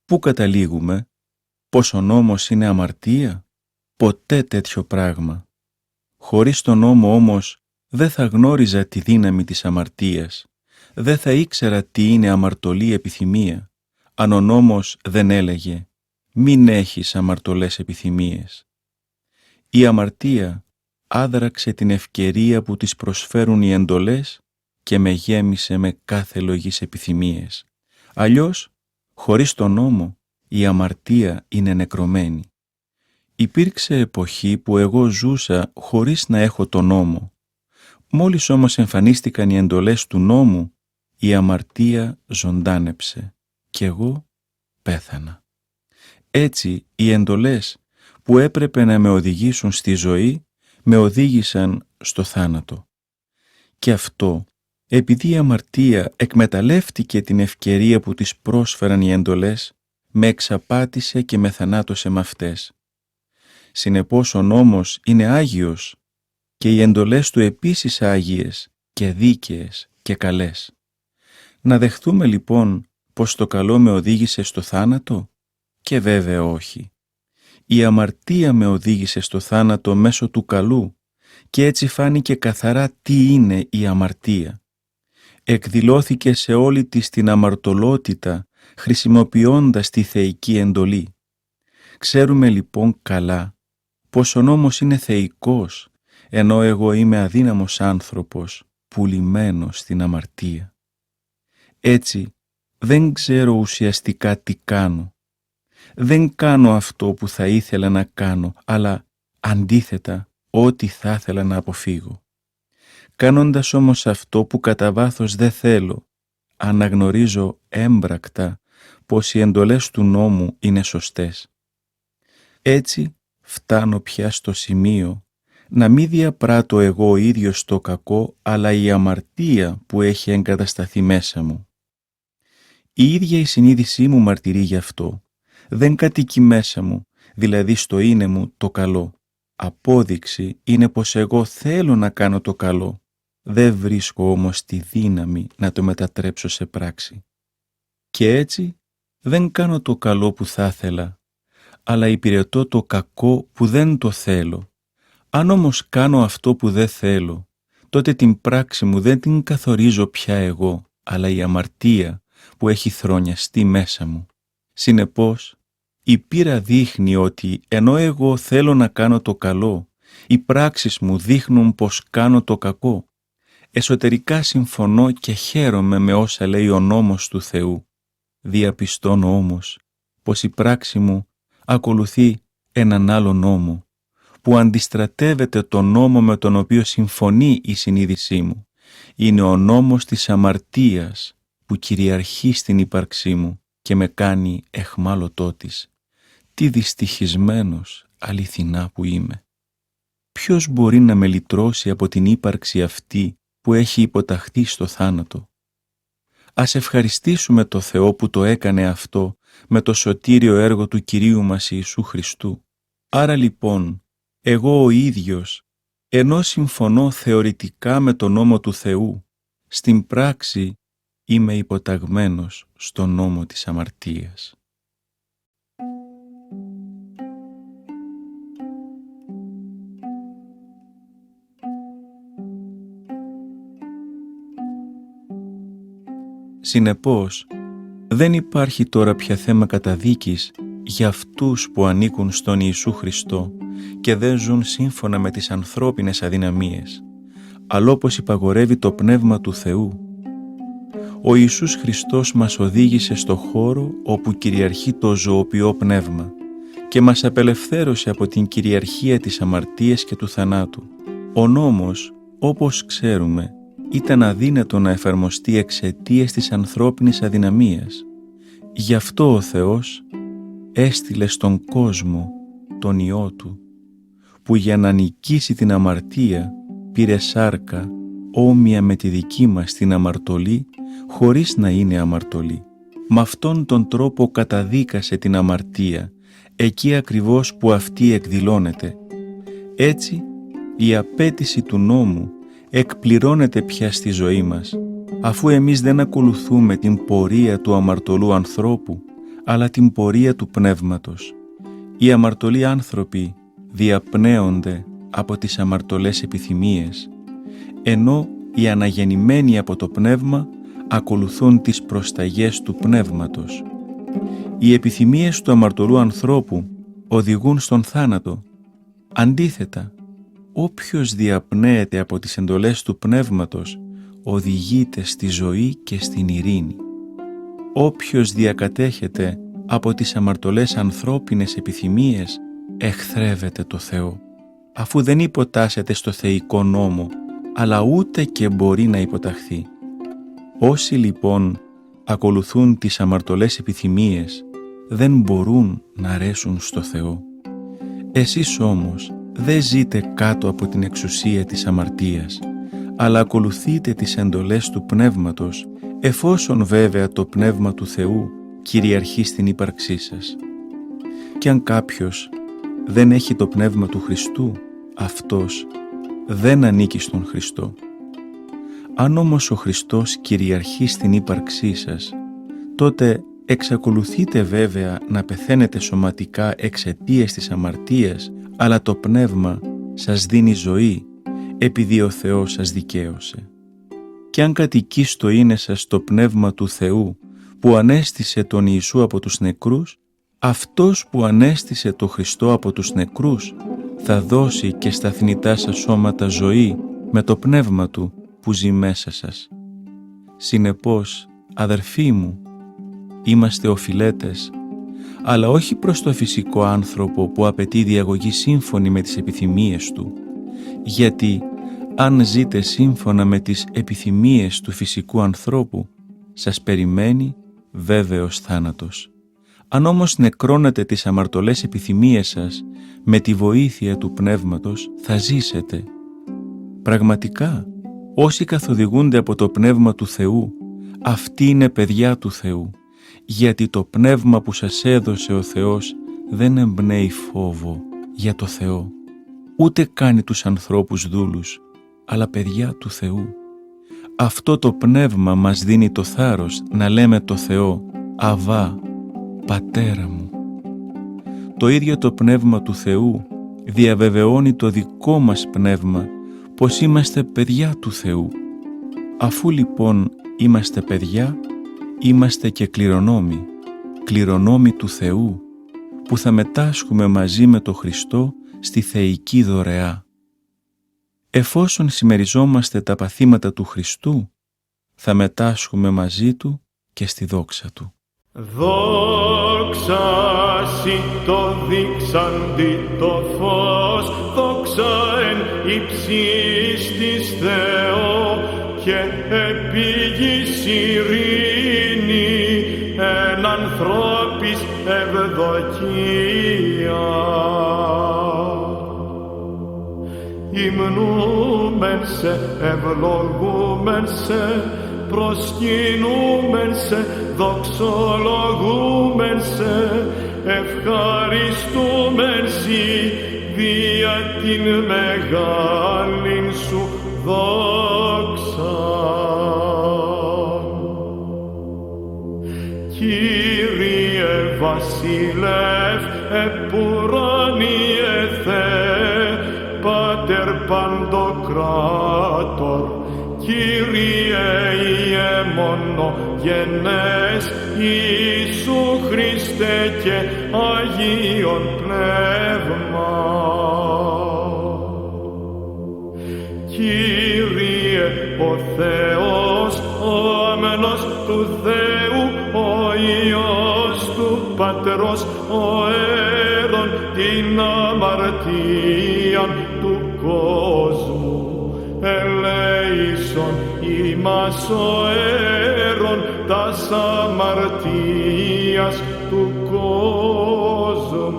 Πού καταλήγουμε? Πως ο νόμος είναι αμαρτία? Ποτέ τέτοιο πράγμα. Χωρίς τον νόμο όμως δεν θα γνώριζα τη δύναμη της αμαρτίας, δεν θα ήξερα τι είναι αμαρτωλή επιθυμία, αν ο νόμος δεν έλεγε «Μην έχεις αμαρτωλές επιθυμίες». Η αμαρτία άδραξε την ευκαιρία που της προσφέρουν οι εντολές και με γέμισε με κάθε λογής επιθυμίες. Αλλιώς, χωρίς τον νόμο, η αμαρτία είναι νεκρωμένη. Υπήρξε εποχή που εγώ ζούσα χωρίς να έχω τον νόμο. Μόλις όμως εμφανίστηκαν οι εντολές του νόμου, η αμαρτία ζωντάνεψε και εγώ πέθανα. Έτσι, οι εντολές που έπρεπε να με οδηγήσουν στη ζωή, με οδήγησαν στο θάνατο. Και αυτό επειδή η αμαρτία εκμεταλλεύτηκε την ευκαιρία που της πρόσφεραν οι εντολές, με εξαπάτησε και με θανάτωσε με αυτές. Συνεπώς ο νόμος είναι άγιος και οι εντολές του επίσης άγιες και δίκαιες και καλές. Να δεχθούμε λοιπόν πως το καλό με οδήγησε στο θάνατο? Και βέβαια όχι. Η αμαρτία με οδήγησε στο θάνατο μέσω του καλού και έτσι φάνηκε καθαρά τι είναι η αμαρτία. Εκδηλώθηκε σε όλη της την αμαρτωλότητα χρησιμοποιώντας τη θεϊκή εντολή. Ξέρουμε λοιπόν καλά πως ο νόμος είναι θεϊκός, ενώ εγώ είμαι αδύναμος άνθρωπος πουλημένος στην αμαρτία. Έτσι δεν ξέρω ουσιαστικά τι κάνω. Δεν κάνω αυτό που θα ήθελα να κάνω, αλλά αντίθετα ό,τι θα ήθελα να αποφύγω. Κάνοντας όμως αυτό που κατά βάθος δεν θέλω, αναγνωρίζω έμπρακτα πως οι εντολές του νόμου είναι σωστές. Έτσι φτάνω πια στο σημείο να μην διαπράττω εγώ ο ίδιος το κακό, αλλά η αμαρτία που έχει εγκατασταθεί μέσα μου. Η ίδια η συνείδησή μου μαρτυρεί γι' αυτό. Δεν κατοικεί μέσα μου, δηλαδή στο είναι μου το καλό. Απόδειξη είναι πως εγώ θέλω να κάνω το καλό. Δεν βρίσκω όμως τη δύναμη να το μετατρέψω σε πράξη. Και έτσι δεν κάνω το καλό που θα ήθελα, αλλά υπηρετώ το κακό που δεν το θέλω. Αν όμως κάνω αυτό που δεν θέλω, τότε την πράξη μου δεν την καθορίζω πια εγώ, αλλά η αμαρτία που έχει θρονιαστεί μέσα μου. Συνεπώς, η πείρα δείχνει ότι ενώ εγώ θέλω να κάνω το καλό, οι πράξεις μου δείχνουν πως κάνω το κακό. Εσωτερικά συμφωνώ και χαίρομαι με όσα λέει ο νόμος του Θεού. Διαπιστώνω όμως πως η πράξη μου ακολουθεί έναν άλλο νόμο, που αντιστρατεύεται τον νόμο με τον οποίο συμφωνεί η συνείδησή μου. Είναι ο νόμος της αμαρτίας που κυριαρχεί στην ύπαρξή μου και με κάνει εχμάλωτό της. Τι δυστυχισμένος αληθινά που είμαι. Ποιος μπορεί να με λυτρώσει από την ύπαρξη αυτή που έχει υποταχθεί στο θάνατο? Ας ευχαριστήσουμε το Θεό που το έκανε αυτό με το σωτήριο έργο του Κυρίου μας Ιησού Χριστού. Άρα λοιπόν, εγώ ο ίδιος, ενώ συμφωνώ θεωρητικά με τον νόμο του Θεού, στην πράξη είμαι υποταγμένος στον νόμο της αμαρτίας. Συνεπώς, δεν υπάρχει τώρα πια θέμα καταδίκης για αυτούς που ανήκουν στον Ιησού Χριστό και δεν ζουν σύμφωνα με τις ανθρώπινες αδυναμίες, αλλά όπως υπαγορεύει το Πνεύμα του Θεού. Ο Ιησούς Χριστός μας οδήγησε στο χώρο όπου κυριαρχεί το ζωοποιό πνεύμα και μας απελευθέρωσε από την κυριαρχία της αμαρτίας και του θανάτου. Ο νόμος, όπως ξέρουμε, ήταν αδύνατο να εφαρμοστεί εξαιτίας της ανθρώπινης αδυναμίας. Γι' αυτό ο Θεός έστειλε στον κόσμο τον Υιό Του, που για να νικήσει την αμαρτία πήρε σάρκα όμοια με τη δική μας την αμαρτωλή, χωρίς να είναι αμαρτωλή. Με αυτόν τον τρόπο καταδίκασε την αμαρτία, εκεί ακριβώς που αυτή εκδηλώνεται. Έτσι, η απέτηση του νόμου εκπληρώνεται πια στη ζωή μας, αφού εμείς δεν ακολουθούμε την πορεία του αμαρτωλού ανθρώπου, αλλά την πορεία του πνεύματος. Οι αμαρτωλοί άνθρωποι διαπνέονται από τις αμαρτωλές επιθυμίες, ενώ οι αναγεννημένοι από το πνεύμα ακολουθούν τις προσταγές του πνεύματος. Οι επιθυμίες του αμαρτωλού ανθρώπου οδηγούν στον θάνατο. Αντίθετα, όποιος διαπνέεται από τις εντολές του πνεύματος οδηγείται στη ζωή και στην ειρήνη. Όποιος διακατέχεται από τις αμαρτωλές ανθρώπινες επιθυμίες εχθρεύεται το Θεό, αφού δεν υποτάσσεται στο θεϊκό νόμο, αλλά ούτε και μπορεί να υποταχθεί. Όσοι λοιπόν ακολουθούν τις αμαρτωλές επιθυμίες δεν μπορούν να αρέσουν στο Θεό. Εσείς όμως δεν ζείτε κάτω από την εξουσία της αμαρτίας, αλλά ακολουθείτε τις εντολές του Πνεύματος, εφόσον βέβαια το Πνεύμα του Θεού κυριαρχεί στην ύπαρξή σας. Και αν κάποιος δεν έχει το Πνεύμα του Χριστού, αυτός δεν ανήκει στον Χριστό. Αν όμως ο Χριστός κυριαρχεί στην ύπαρξή σας, τότε εξακολουθείτε βέβαια να πεθαίνετε σωματικά εξαιτίας της αμαρτίας, αλλά το Πνεύμα σας δίνει ζωή, επειδή ο Θεός σας δικαίωσε. Και αν κατοικεί στο είναι σας το Πνεύμα του Θεού, που ανέστησε τον Ιησού από τους νεκρούς, αυτός που ανέστησε τον Χριστό από τους νεκρούς θα δώσει και στα θνητά σας σώματα ζωή με το Πνεύμα Του που ζει μέσα σας. Συνεπώς, αδερφοί μου, είμαστε οφειλέτες, αλλά όχι προς το φυσικό άνθρωπο που απαιτεί διαγωγή σύμφωνη με τις επιθυμίες του, γιατί αν ζείτε σύμφωνα με τις επιθυμίες του φυσικού ανθρώπου, σας περιμένει βέβαιος θάνατος. Αν όμως νεκρώνετε τις αμαρτωλές επιθυμίες σας με τη βοήθεια του Πνεύματος, θα ζήσετε. Πραγματικά, όσοι καθοδηγούνται από το Πνεύμα του Θεού, αυτοί είναι παιδιά του Θεού, γιατί το Πνεύμα που σας έδωσε ο Θεός δεν εμπνέει φόβο για το Θεό, ούτε κάνει τους ανθρώπους δούλους, αλλά παιδιά του Θεού. Αυτό το Πνεύμα μας δίνει το θάρρος να λέμε το Θεό «Αβά, Πατέρα μου». Το ίδιο το Πνεύμα του Θεού διαβεβαιώνει το δικό μας πνεύμα πως είμαστε παιδιά του Θεού. Αφού λοιπόν είμαστε παιδιά, είμαστε και κληρονόμοι, κληρονόμοι του Θεού, που θα μετάσχουμε μαζί με τον Χριστό στη θεϊκή δωρεά. Εφόσον συμμεριζόμαστε τα παθήματα του Χριστού, θα μετάσχουμε μαζί Του και στη δόξα Του. Δόξα σοι το δείξαντι το φως, δόξα εν υψής της Θεό και επί γης ειρήνη εν ανθρώπης ευδοκία. Υμνούμεν σε, ευλογούμεν σε, προσκυνούμεν σε, δοξολογούμεν σε, ευχαριστούμεν σοι δια την μεγάλην σου δόξα. Κύριε Βασιλεύ, επουράνιε Θεέ, Πάτερ Παντοκράτορ, Κύριε μονογενές Ιησού Χριστέ και Αγίον Πνεύμα. Κύριε ο Θεός, ο άμενος του Θεού, ο Υιός του Πατρός, ο έρων την αμαρτία του κόσμου, ελέησον ημάς ο έρων τας αμαρτίας του κόσμου.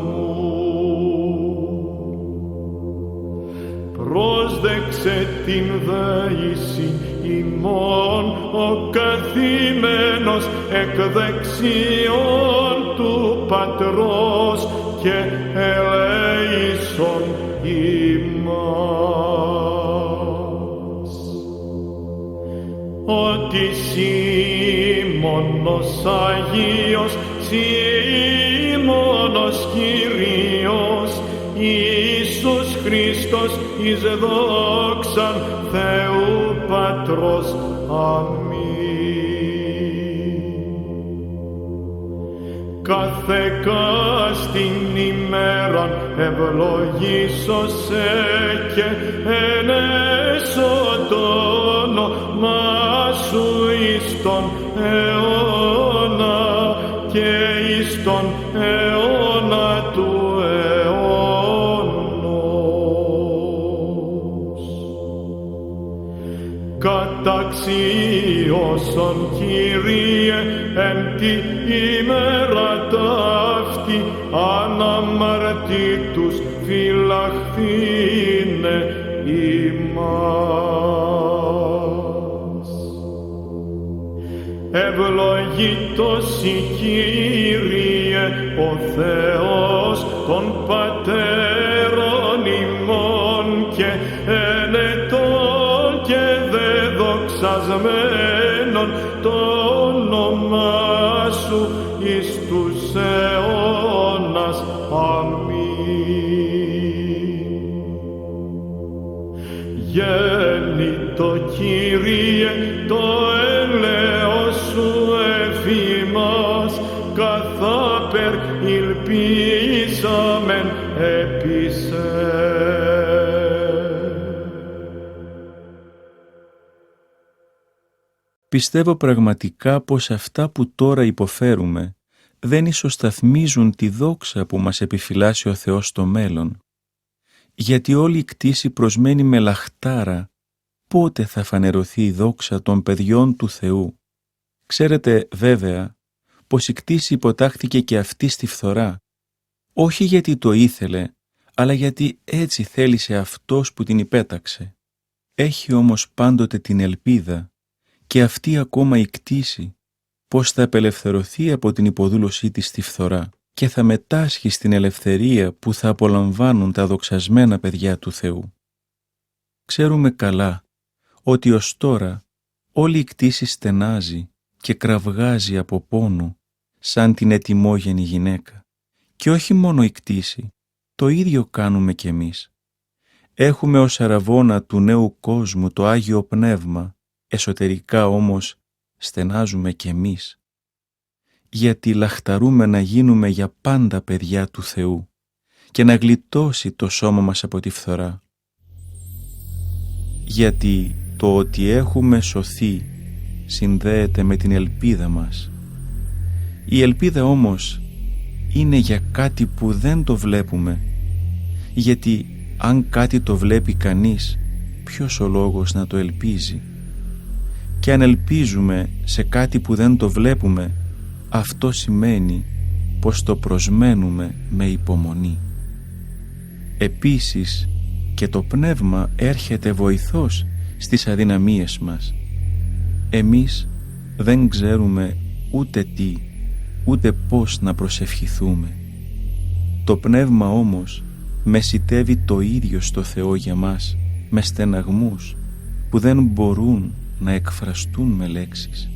Πρόσδεξε την δέηση ημών ο καθημένος εκ δεξιών του Πατρός και ελέησον ημάς. Ότι Σίμωνος Αγίος, Σίμωνος Κύριος, Ιησούς Χριστός εις δόξαν Θεού Πατρός. Αμήν. Κάθε κάστην ημέραν ευλογήσωσε και ενέσω το όνομά σου εις τον αιώνα και εις τον αιώνα του καταξίωσον Κύριε εν τη ημέρα ταύτη αναμαρτήτους φυλαχθήνε ημάς. Ευλογήτως η Κύριε ο Θεός των πατέρων ημών και ενετών και δεδοξασμένων το όνομά σου εις τους αιώνας. Αμήν. Γέννητο Κύριε το έλεος σου εφήμας, καθάπερ υλπίσαμεν επί σε. Πιστεύω πραγματικά πως αυτά που τώρα υποφέρουμε δεν ισοσταθμίζουν τη δόξα που μας επιφυλάσσει ο Θεός στο μέλλον, γιατί όλη η κτήση προσμένει με λαχτάρα πότε θα φανερωθεί η δόξα των παιδιών του Θεού. Ξέρετε βέβαια πως η κτήση υποτάχθηκε και αυτή στη φθορά, όχι γιατί το ήθελε, αλλά γιατί έτσι θέλησε αυτός που την υπέταξε. Έχει όμως πάντοτε την ελπίδα και αυτή ακόμα η κτήση, πως θα απελευθερωθεί από την υποδούλωσή της στη φθορά και θα μετάσχει στην ελευθερία που θα απολαμβάνουν τα δοξασμένα παιδιά του Θεού. Ξέρουμε καλά ότι ως τώρα όλη η κτήση στενάζει και κραυγάζει από πόνο σαν την ετοιμόγενη γυναίκα. Και όχι μόνο η κτήση, το ίδιο κάνουμε κι εμείς. Έχουμε ως αραβώνα του νέου κόσμου το Άγιο Πνεύμα, εσωτερικά όμως στενάζουμε κι εμείς, γιατί λαχταρούμε να γίνουμε για πάντα παιδιά του Θεού και να γλιτώσει το σώμα μας από τη φθορά. Γιατί το ότι έχουμε σωθεί συνδέεται με την ελπίδα μας. Η ελπίδα όμως είναι για κάτι που δεν το βλέπουμε, γιατί αν κάτι το βλέπει κανείς, ποιος ο λόγος να το ελπίζει? Και αν ελπίζουμε σε κάτι που δεν το βλέπουμε, αυτό σημαίνει πως το προσμένουμε με υπομονή. Επίσης και το Πνεύμα έρχεται βοηθός στις αδυναμίες μας. Εμείς δεν ξέρουμε ούτε τι, ούτε πώς να προσευχηθούμε. Το Πνεύμα όμως μεσιτεύει το ίδιο στο Θεό για μας, με στεναγμούς που δεν μπορούν να εκφραστούν με λέξεις.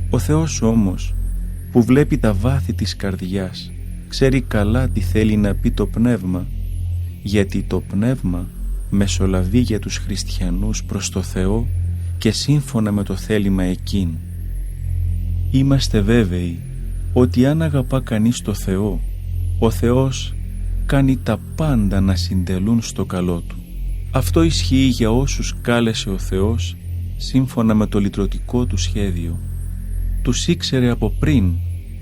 Ο Θεός όμως, που βλέπει τα βάθη της καρδιάς, ξέρει καλά τι θέλει να πει το Πνεύμα, γιατί το Πνεύμα μεσολαβεί για τους χριστιανούς προς το Θεό και σύμφωνα με το θέλημα εκείνου. Είμαστε βέβαιοι ότι αν αγαπά κανείς το Θεό, ο Θεός κάνει τα πάντα να συντελούν στο καλό του. Αυτό ισχύει για όσους κάλεσε ο Θεός σύμφωνα με το λυτρωτικό του σχέδιο. Τους ήξερε από πριν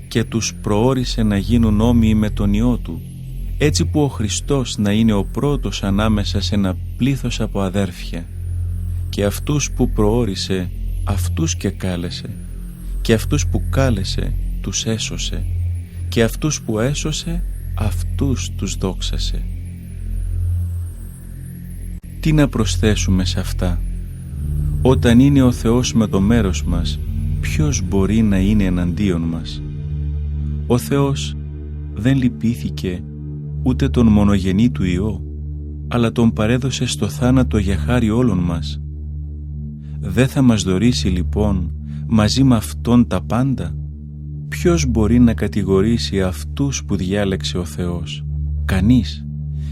και τους προώρισε να γίνουν όμοιοι με τον Υιό του, έτσι που ο Χριστός να είναι ο πρώτος ανάμεσα σε ένα πλήθος από αδέρφια. Και αυτούς που προώρισε, αυτούς και κάλεσε, και αυτούς που κάλεσε, τους έσωσε, και αυτούς που έσωσε, αυτούς τους δόξασε. Τι να προσθέσουμε σε αυτά? Όταν είναι ο Θεός με το μέρος μας, ποιος μπορεί να είναι εναντίον μας? Ο Θεός δεν λυπήθηκε ούτε τον μονογενή του Υιό, αλλά τον παρέδωσε στο θάνατο για χάρη όλων μας. Δεν θα μας δωρήσει λοιπόν μαζί με Αυτόν τα πάντα? Ποιος μπορεί να κατηγορήσει αυτούς που διάλεξε ο Θεός? Κανείς,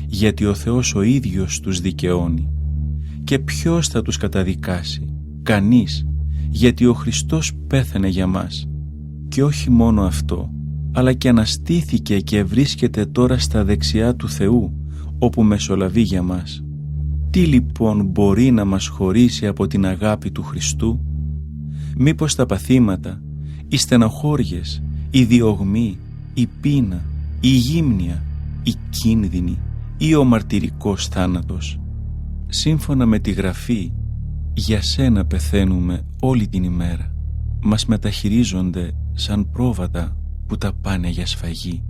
γιατί ο Θεός ο ίδιος τους δικαιώνει. Και ποιος θα τους καταδικάσει? Κανείς, γιατί ο Χριστός πέθανε για μας. Και όχι μόνο αυτό, αλλά και αναστήθηκε και βρίσκεται τώρα στα δεξιά του Θεού, όπου μεσολαβεί για μας. Τι λοιπόν μπορεί να μας χωρίσει από την αγάπη του Χριστού? Μήπως τα παθήματα, οι στενοχώριες, οι διωγμοί, η πείνα, η γύμνια, η κίνδυνη ή ο μαρτυρικός θάνατος? Σύμφωνα με τη Γραφή, για σένα πεθαίνουμε όλη την ημέρα. Μας μεταχειρίζονται σαν πρόβατα που τα πάνε για σφαγή.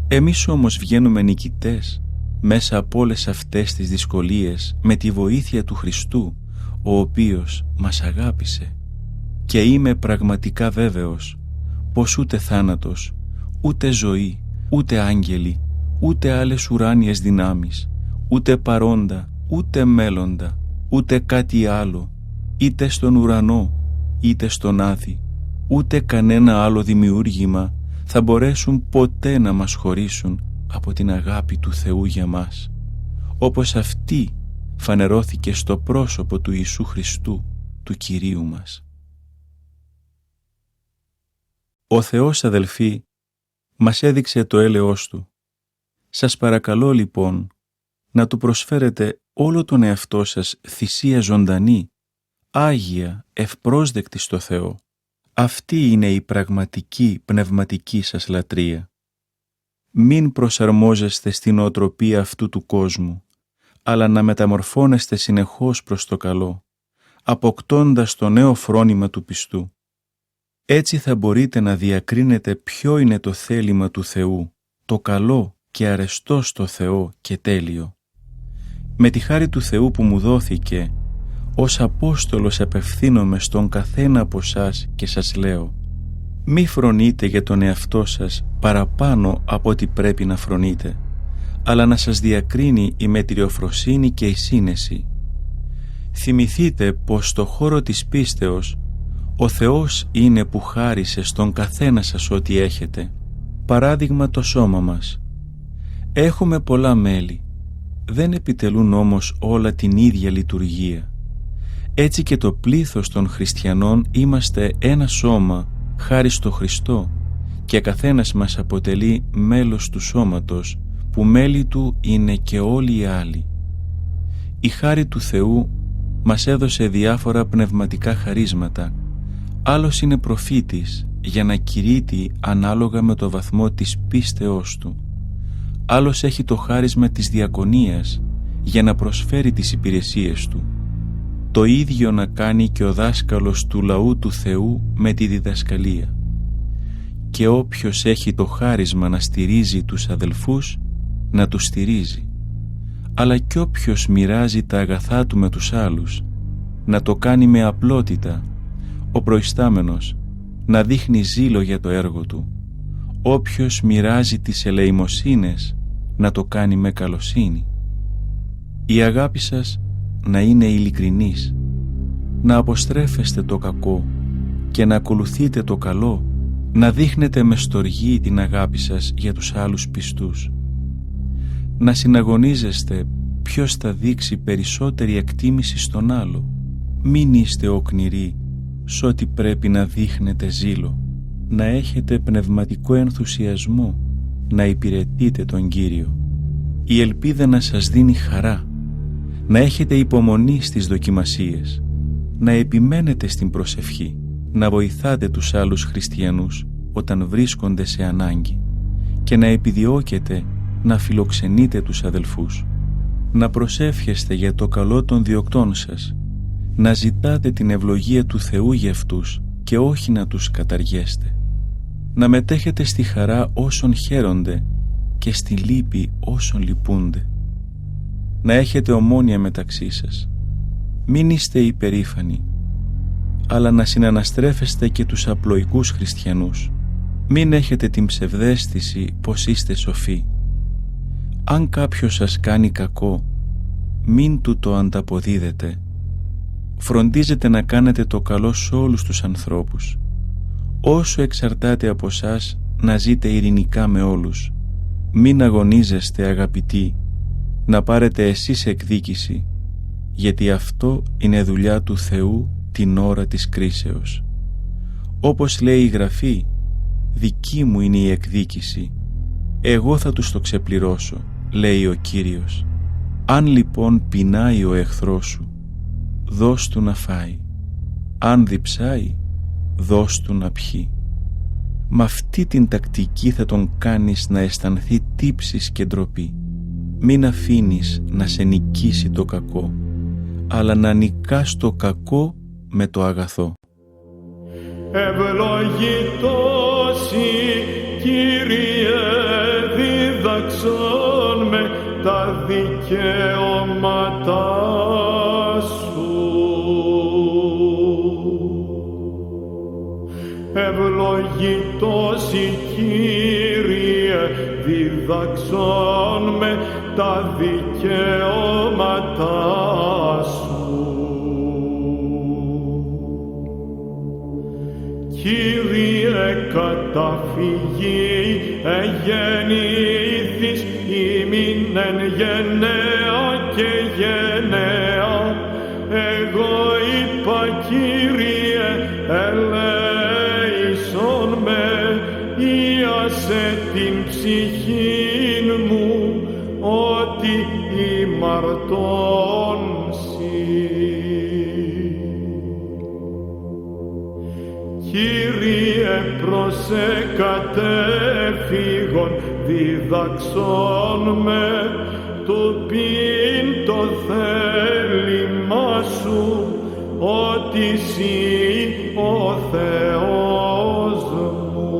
Εμείς όμως βγαίνουμε νικητές μέσα από όλες αυτές τις δυσκολίες με τη βοήθεια του Χριστού, ο οποίος μας αγάπησε. Και είμαι πραγματικά βέβαιος πως ούτε θάνατος, ούτε ζωή, ούτε άγγελοι, ούτε άλλες ουράνιες δυνάμεις, ούτε παρόντα, ούτε μέλλοντα, ούτε κάτι άλλο, είτε στον ουρανό, είτε στον άδη, ούτε κανένα άλλο δημιούργημα θα μπορέσουν ποτέ να μας χωρίσουν από την αγάπη του Θεού για μας, όπως αυτή φανερώθηκε στο πρόσωπο του Ιησού Χριστού, του Κυρίου μας. Ο Θεός, αδελφοί, μας έδειξε το έλεος Του. Σας παρακαλώ λοιπόν να Του προσφέρετε όλο τον εαυτό σας θυσία ζωντανή, άγια, ευπρόσδεκτη στο Θεό. Αυτή είναι η πραγματική πνευματική σας λατρεία. Μην προσαρμόζεστε στην νοοτροπία αυτού του κόσμου, αλλά να μεταμορφώνεστε συνεχώς προς το καλό, αποκτώντας το νέο φρόνημα του πιστού. Έτσι θα μπορείτε να διακρίνετε ποιο είναι το θέλημα του Θεού, το καλό και αρεστό στο Θεό και τέλειο. Με τη χάρη του Θεού που μου δόθηκε, ως Απόστολος απευθύνομαι στον καθένα από σας και σας λέω: μη φρονείτε για τον εαυτό σας παραπάνω από ό,τι πρέπει να φρονείτε, αλλά να σας διακρίνει η μετριοφροσύνη και η σύνεση. Θυμηθείτε πως στο χώρο της πίστεως ο Θεός είναι που χάρισε στον καθένα σας ό,τι έχετε. Παράδειγμα, το σώμα μας. Έχουμε πολλά μέλη, δεν επιτελούν όμως όλα την ίδια λειτουργία. Έτσι και το πλήθος των χριστιανών είμαστε ένα σώμα χάρη στο Χριστό και καθένας μας αποτελεί μέλος του σώματος που μέλη του είναι και όλοι οι άλλοι. Η χάρη του Θεού μας έδωσε διάφορα πνευματικά χαρίσματα. Άλλος είναι προφήτης για να κηρύττει ανάλογα με το βαθμό της πίστεώς του. Άλλος έχει το χάρισμα της διακονίας για να προσφέρει τις υπηρεσίες του. Το ίδιο να κάνει και ο δάσκαλος του λαού του Θεού με τη διδασκαλία. Και όποιος έχει το χάρισμα να στηρίζει τους αδελφούς, να τους στηρίζει. Αλλά κι όποιος μοιράζει τα αγαθά του με τους άλλους, να το κάνει με απλότητα. Ο προϊστάμενος να δείχνει ζήλο για το έργο του. Όποιος μοιράζει τις ελεημοσύνες, να το κάνει με καλοσύνη. Η αγάπη σας να είναι ειλικρινής, να αποστρέφεστε το κακό και να ακολουθείτε το καλό, να δείχνετε με στοργή την αγάπη σας για τους άλλους πιστούς. Να συναγωνίζεστε ποιος θα δείξει περισσότερη εκτίμηση στον άλλο, Μην είστε οκνηροί σ' ό,τι πρέπει να δείχνετε ζήλο, να έχετε πνευματικό ενθουσιασμό, να υπηρετείτε τον Κύριο. Η ελπίδα να σας δίνει χαρά, να έχετε υπομονή στις δοκιμασίες, να επιμένετε στην προσευχή, να βοηθάτε τους άλλους χριστιανούς όταν βρίσκονται σε ανάγκη και να επιδιώκετε να φιλοξενείτε τους αδελφούς, να προσεύχεστε για το καλό των διοκτών σας, να ζητάτε την ευλογία του Θεού για αυτούς και όχι να τους καταργέστε, να μετέχετε στη χαρά όσων χαίρονται και στη λύπη όσων λυπούνται, να έχετε ομόνοια μεταξύ σας. Μην είστε υπερήφανοι, αλλά να συναναστρέφεστε και τους απλοϊκούς χριστιανούς. Μην έχετε την ψευδαίσθηση πως είστε σοφοί. Αν κάποιος σας κάνει κακό, μην του το ανταποδίδετε. Φροντίζετε να κάνετε το καλό σε όλους τους ανθρώπους. Όσο εξαρτάται από σας, να ζείτε ειρηνικά με όλους. Μην αγωνίζεστε, αγαπητοί, να πάρετε εσείς εκδίκηση, γιατί αυτό είναι δουλειά του Θεού την ώρα της κρίσεως. Όπως λέει η Γραφή, «Δική μου είναι η εκδίκηση, εγώ θα τους το ξεπληρώσω», λέει ο Κύριος. Αν λοιπόν πεινάει ο εχθρός σου, δώσ' του να φάει. Αν διψάει, δώσ' του να πιει. Με αυτή την τακτική θα τον κάνεις να αισθανθεί τύψεις και ντροπή. Μην αφήνεις να σε νικήσει το κακό, αλλά να νικάς το κακό με το αγαθό. Ευλογητός η Κύριε, δίδαξον με τα δικαιώματά σου. Ευλογητός η Κύριε, δίδαξον με τα δικαιώματά σου. Κύριε, καταφυγή εγεννήθης ημίν εν γενναία και γενναία. Εγώ είπα, Κύριε, ελέησον με, ίασε την ψυχήν μου, ότι ημαρτώνσι. Κύριε, προσεκατέφυγον, δίδαξον με, του πειν το θέλημά σου, ότι σύ ο Θεός μου.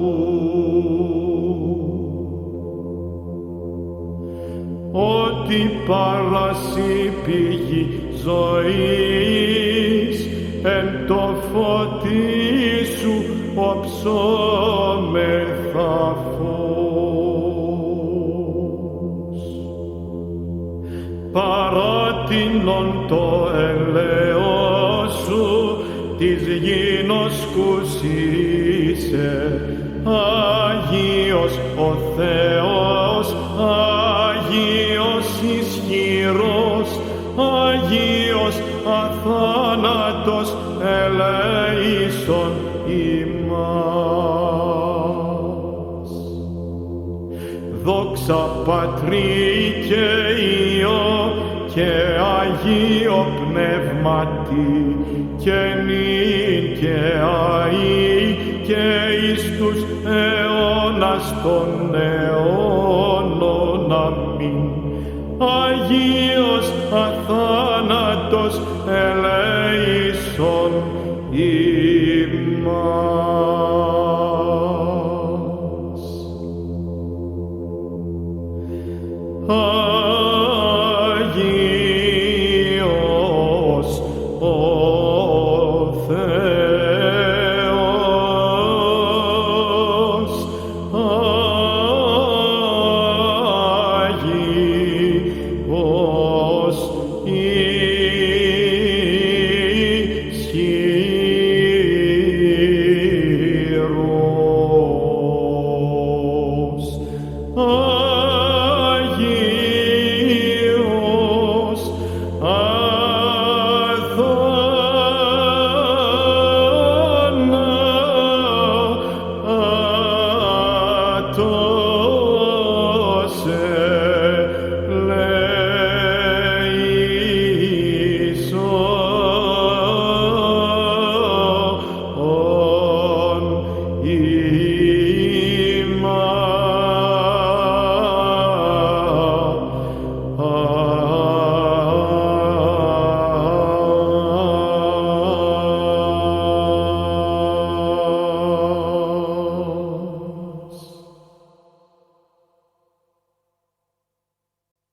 Ότι παρασύ πηγή ζωής, εν το φωτί σου οψόμεθα φως. Παράτινον το ελαιός σου της γήνος κουσίσε, Άγιος ο Θεός, Άγιος ισχυρός, Άγιος αθάνατος, ελέησον ημάς. Δόξα Πατρί και Υιό και Αγίο Πνεύματι, και νυν και αεί και εις τους αιώνας των αιώνων. Αμήν. Αγίος αθάνατος, ελέησον ημάς. Αγίος ο Θεός, Άγιος ισχυρός.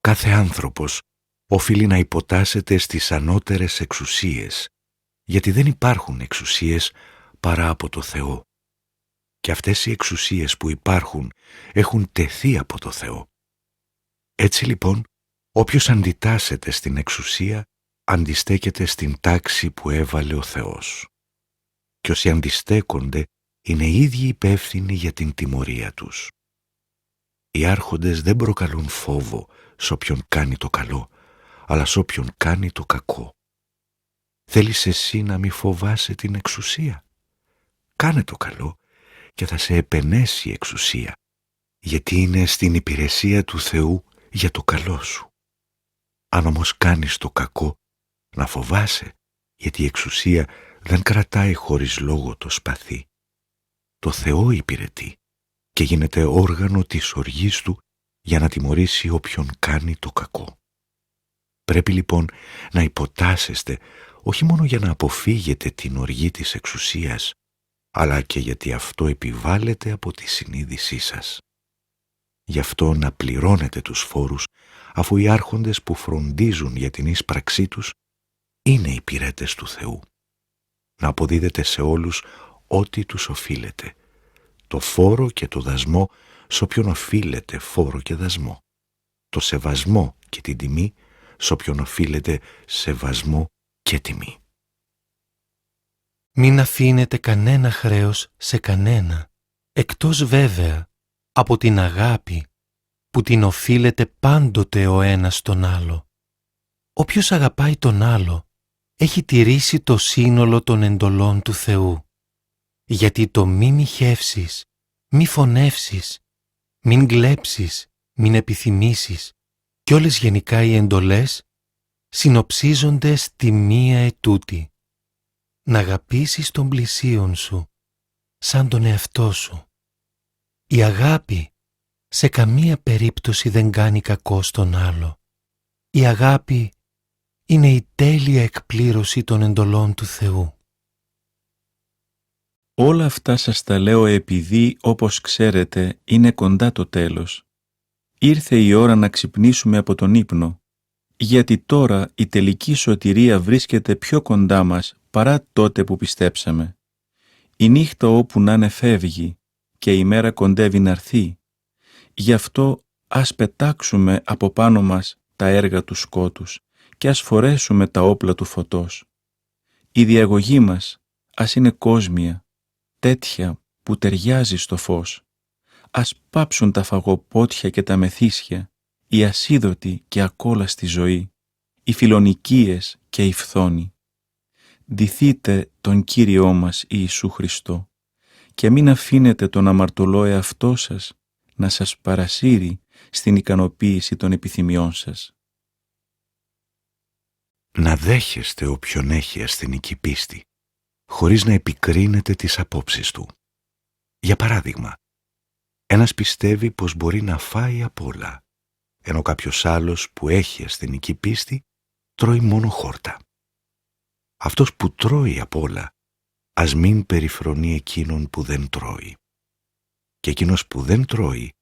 κάθε άνθρωπος οφείλει να υποτάσσεται στις ανώτερες εξουσίες, γιατί δεν υπάρχουν εξουσίες παρά από το Θεό. Και αυτές οι εξουσίες που υπάρχουν έχουν τεθεί από το Θεό. Έτσι λοιπόν, όποιος αντιτάσσεται στην εξουσία, αντιστέκεται στην τάξη που έβαλε ο Θεός. Και όσοι αντιστέκονται είναι οι ίδιοι υπεύθυνοι για την τιμωρία τους. Οι άρχοντες δεν προκαλούν φόβο σ' όποιον κάνει το καλό, αλλά σ' όποιον κάνει το κακό. Θέλεις εσύ να μη φοβάσαι την εξουσία? Κάνε το καλό και θα σε επενέσει η εξουσία, γιατί είναι στην υπηρεσία του Θεού για το καλό σου. Αν όμως κάνεις το κακό, να φοβάσαι, γιατί η εξουσία δεν κρατάει χωρίς λόγο το σπαθί. Το Θεό υπηρετεί και γίνεται όργανο της οργής του για να τιμωρήσει όποιον κάνει το κακό. Πρέπει λοιπόν να υποτάσσεστε όχι μόνο για να αποφύγετε την οργή της εξουσίας, αλλά και γιατί αυτό επιβάλλεται από τη συνείδησή σας. Γι' αυτό να πληρώνετε τους φόρους, αφού οι άρχοντες που φροντίζουν για την ίσπραξή τους είναι υπηρέτες του Θεού. Να αποδίδετε σε όλους ό,τι τους οφείλετε, το φόρο και το δασμό σ' όποιον οφείλετε φόρο και δασμό, το σεβασμό και την τιμή σ' όποιον οφείλετε σεβασμό και τιμή. Μην αφήνετε κανένα χρέος σε κανένα, εκτός βέβαια από την αγάπη που την οφείλετε πάντοτε ο ένας στον άλλο. Όποιος αγαπάει τον άλλο έχει τηρήσει το σύνολο των εντολών του Θεού. Γιατί το μη μοιχεύσεις, μη φωνεύσεις, μην κλέψεις, μην επιθυμήσεις και όλες γενικά οι εντολές συνοψίζονται στη μία ετούτη. Να αγαπήσεις τον πλησίον σου σαν τον εαυτό σου. Η αγάπη σε καμία περίπτωση δεν κάνει κακό στον άλλο. Η αγάπη είναι η τέλεια εκπλήρωση των εντολών του Θεού. Όλα αυτά σας τα λέω επειδή, όπως ξέρετε, είναι κοντά το τέλος. Ήρθε η ώρα να ξυπνήσουμε από τον ύπνο, γιατί τώρα η τελική σωτηρία βρίσκεται πιο κοντά μας παρά τότε που πιστέψαμε. Η νύχτα όπου να είναι φεύγει και η μέρα κοντεύει να έρθει. Γι' αυτό ας πετάξουμε από πάνω μας τα έργα του σκότους και ας φορέσουμε τα όπλα του φωτός. Η διαγωγή μας ας είναι κόσμια, τέτοια που ταιριάζει στο φως. Ας πάψουν τα φαγοπότια και τα μεθύσια, η ασίδωτη και ακόλαστη ζωή, οι φιλονικίες και οι φθόνοι. Ντυθείτε τον Κύριό μας Ιησού Χριστό και μην αφήνετε τον αμαρτωλό εαυτό σας να σας παρασύρει στην ικανοποίηση των επιθυμιών σας. Να δέχεστε όποιον έχει ασθενική πίστη, χωρίς να επικρίνετε τις απόψεις του. Για παράδειγμα, ένας πιστεύει πως μπορεί να φάει απ' όλα, ενώ κάποιος άλλος που έχει ασθενική πίστη τρώει μόνο χόρτα. Αυτός που τρώει απ' όλα, ας μην περιφρονεί εκείνον που δεν τρώει. Και εκείνος που δεν τρώει,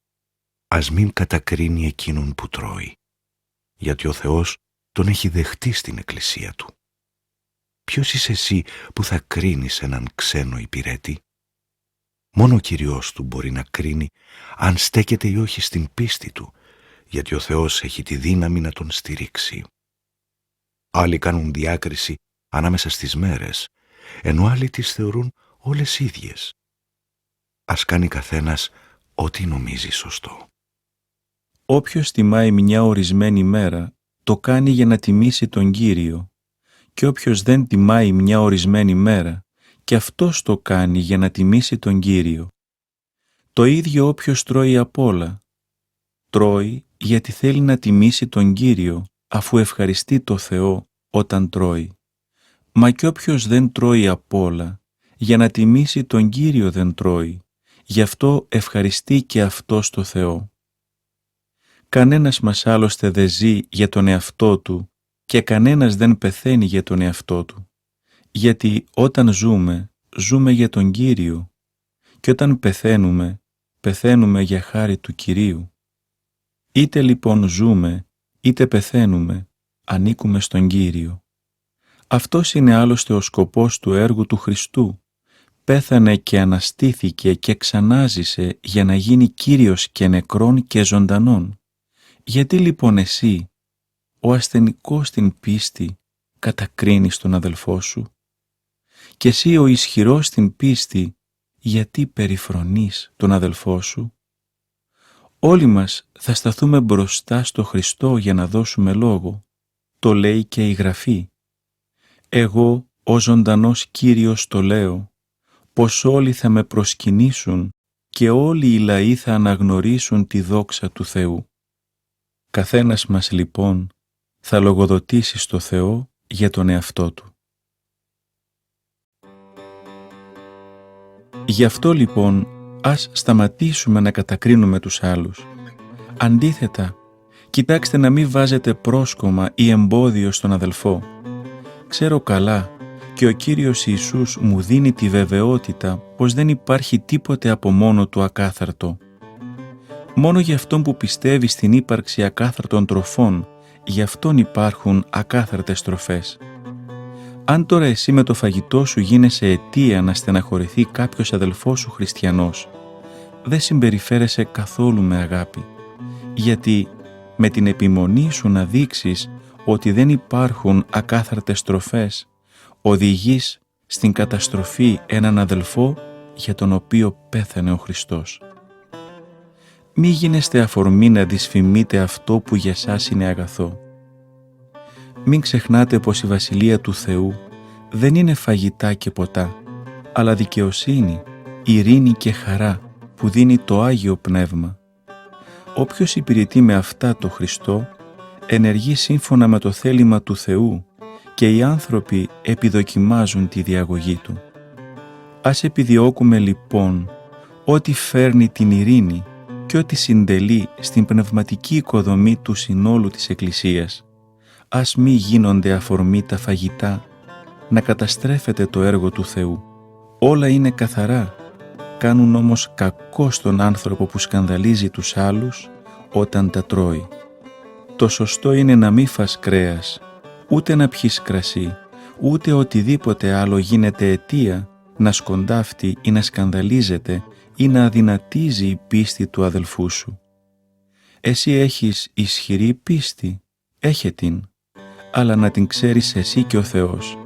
ας μην κατακρίνει εκείνον που τρώει, γιατί ο Θεός τον έχει δεχτεί στην εκκλησία του. Ποιος είσαι εσύ που θα κρίνεις έναν ξένο υπηρέτη? Μόνο ο Κυριός του μπορεί να κρίνει αν στέκεται ή όχι στην πίστη του, γιατί ο Θεός έχει τη δύναμη να τον στηρίξει. Άλλοι κάνουν διάκριση ανάμεσα στις μέρες, ενώ άλλοι τις θεωρούν όλες ίδιες. Ας κάνει καθένας ό,τι νομίζει σωστό. Όποιος τιμάει μια ορισμένη μέρα, το κάνει για να τιμήσει τον Κύριο, και όποιος δεν τιμάει μια ορισμένη μέρα, και αυτός το κάνει για να τιμήσει τον Κύριο. Το ίδιο όποιος τρώει απ' όλα. Τρώει γιατί θέλει να τιμήσει τον Κύριο, αφού ευχαριστεί το Θεό όταν τρώει. Μα κι όποιος δεν τρώει απ' όλα, για να τιμήσει τον Κύριο δεν τρώει, γι' αυτό ευχαριστεί και αυτός το Θεό. Κανένας μας άλλωστε δεν ζει για τον εαυτό του και κανένας δεν πεθαίνει για τον εαυτό του, γιατί όταν ζούμε, ζούμε για τον Κύριο και όταν πεθαίνουμε, πεθαίνουμε για χάρη του Κυρίου. Είτε λοιπόν ζούμε, είτε πεθαίνουμε, ανήκουμε στον Κύριο. Αυτός είναι άλλωστε ο σκοπός του έργου του Χριστού. Πέθανε και αναστήθηκε και ξανάζησε για να γίνει Κύριος και νεκρών και ζωντανών. Γιατί λοιπόν εσύ, ο ασθενικός στην πίστη, κατακρίνεις τον αδελφό σου? Και εσύ ο ισχυρός στην πίστη, γιατί περιφρονείς τον αδελφό σου? Όλοι μας θα σταθούμε μπροστά στο Χριστό για να δώσουμε λόγο. Το λέει και η Γραφή. Εγώ, ο ζωντανός Κύριος, το λέω, πως όλοι θα με προσκυνήσουν και όλοι οι λαοί θα αναγνωρίσουν τη δόξα του Θεού. Καθένας μας λοιπόν θα λογοδοτήσει στο Θεό για τον εαυτό του. Γι' αυτό λοιπόν ας σταματήσουμε να κατακρίνουμε τους άλλους. Αντίθετα, κοιτάξτε να μην βάζετε πρόσκομα ή εμπόδιο στον αδελφό. Ξέρω καλά και ο Κύριος Ιησούς μου δίνει τη βεβαιότητα πως δεν υπάρχει τίποτε από μόνο του ακάθαρτο. Μόνο για αυτόν που πιστεύει στην ύπαρξη ακάθαρτων τροφών, γι' αυτόν υπάρχουν ακάθαρτες τροφές. Αν τώρα εσύ με το φαγητό σου γίνεσαι αιτία να στεναχωρηθεί κάποιος αδελφός σου χριστιανός, δεν συμπεριφέρεσαι καθόλου με αγάπη, γιατί με την επιμονή σου να δείξεις ότι δεν υπάρχουν ακάθαρτες τροφές, οδηγείς στην καταστροφή έναν αδελφό για τον οποίο πέθανε ο Χριστός. Μη γίνεστε αφορμή να δυσφημείτε αυτό που για σας είναι αγαθό. Μην ξεχνάτε πως η Βασιλεία του Θεού δεν είναι φαγητά και ποτά, αλλά δικαιοσύνη, ειρήνη και χαρά που δίνει το Άγιο Πνεύμα. Όποιος υπηρετεί με αυτά το Χριστό, ενεργεί σύμφωνα με το θέλημα του Θεού και οι άνθρωποι επιδοκιμάζουν τη διαγωγή Του. Ας επιδιώκουμε λοιπόν ό,τι φέρνει την ειρήνη και ό,τι συντελεί στην πνευματική οικοδομή του συνόλου της Εκκλησίας. Ας μη γίνονται αφορμή τα φαγητά, να καταστρέφεται το έργο του Θεού. Όλα είναι καθαρά, κάνουν όμως κακό στον άνθρωπο που σκανδαλίζει τους άλλους όταν τα τρώει. Το σωστό είναι να μην φας κρέας, ούτε να πιείς κρασί, ούτε οτιδήποτε άλλο γίνεται αιτία να σκοντάφτει ή να σκανδαλίζεται ή να αδυνατίζει η πίστη του αδελφού σου. Εσύ έχεις ισχυρή πίστη, έχε την, αλλά να την ξέρεις εσύ και ο Θεός.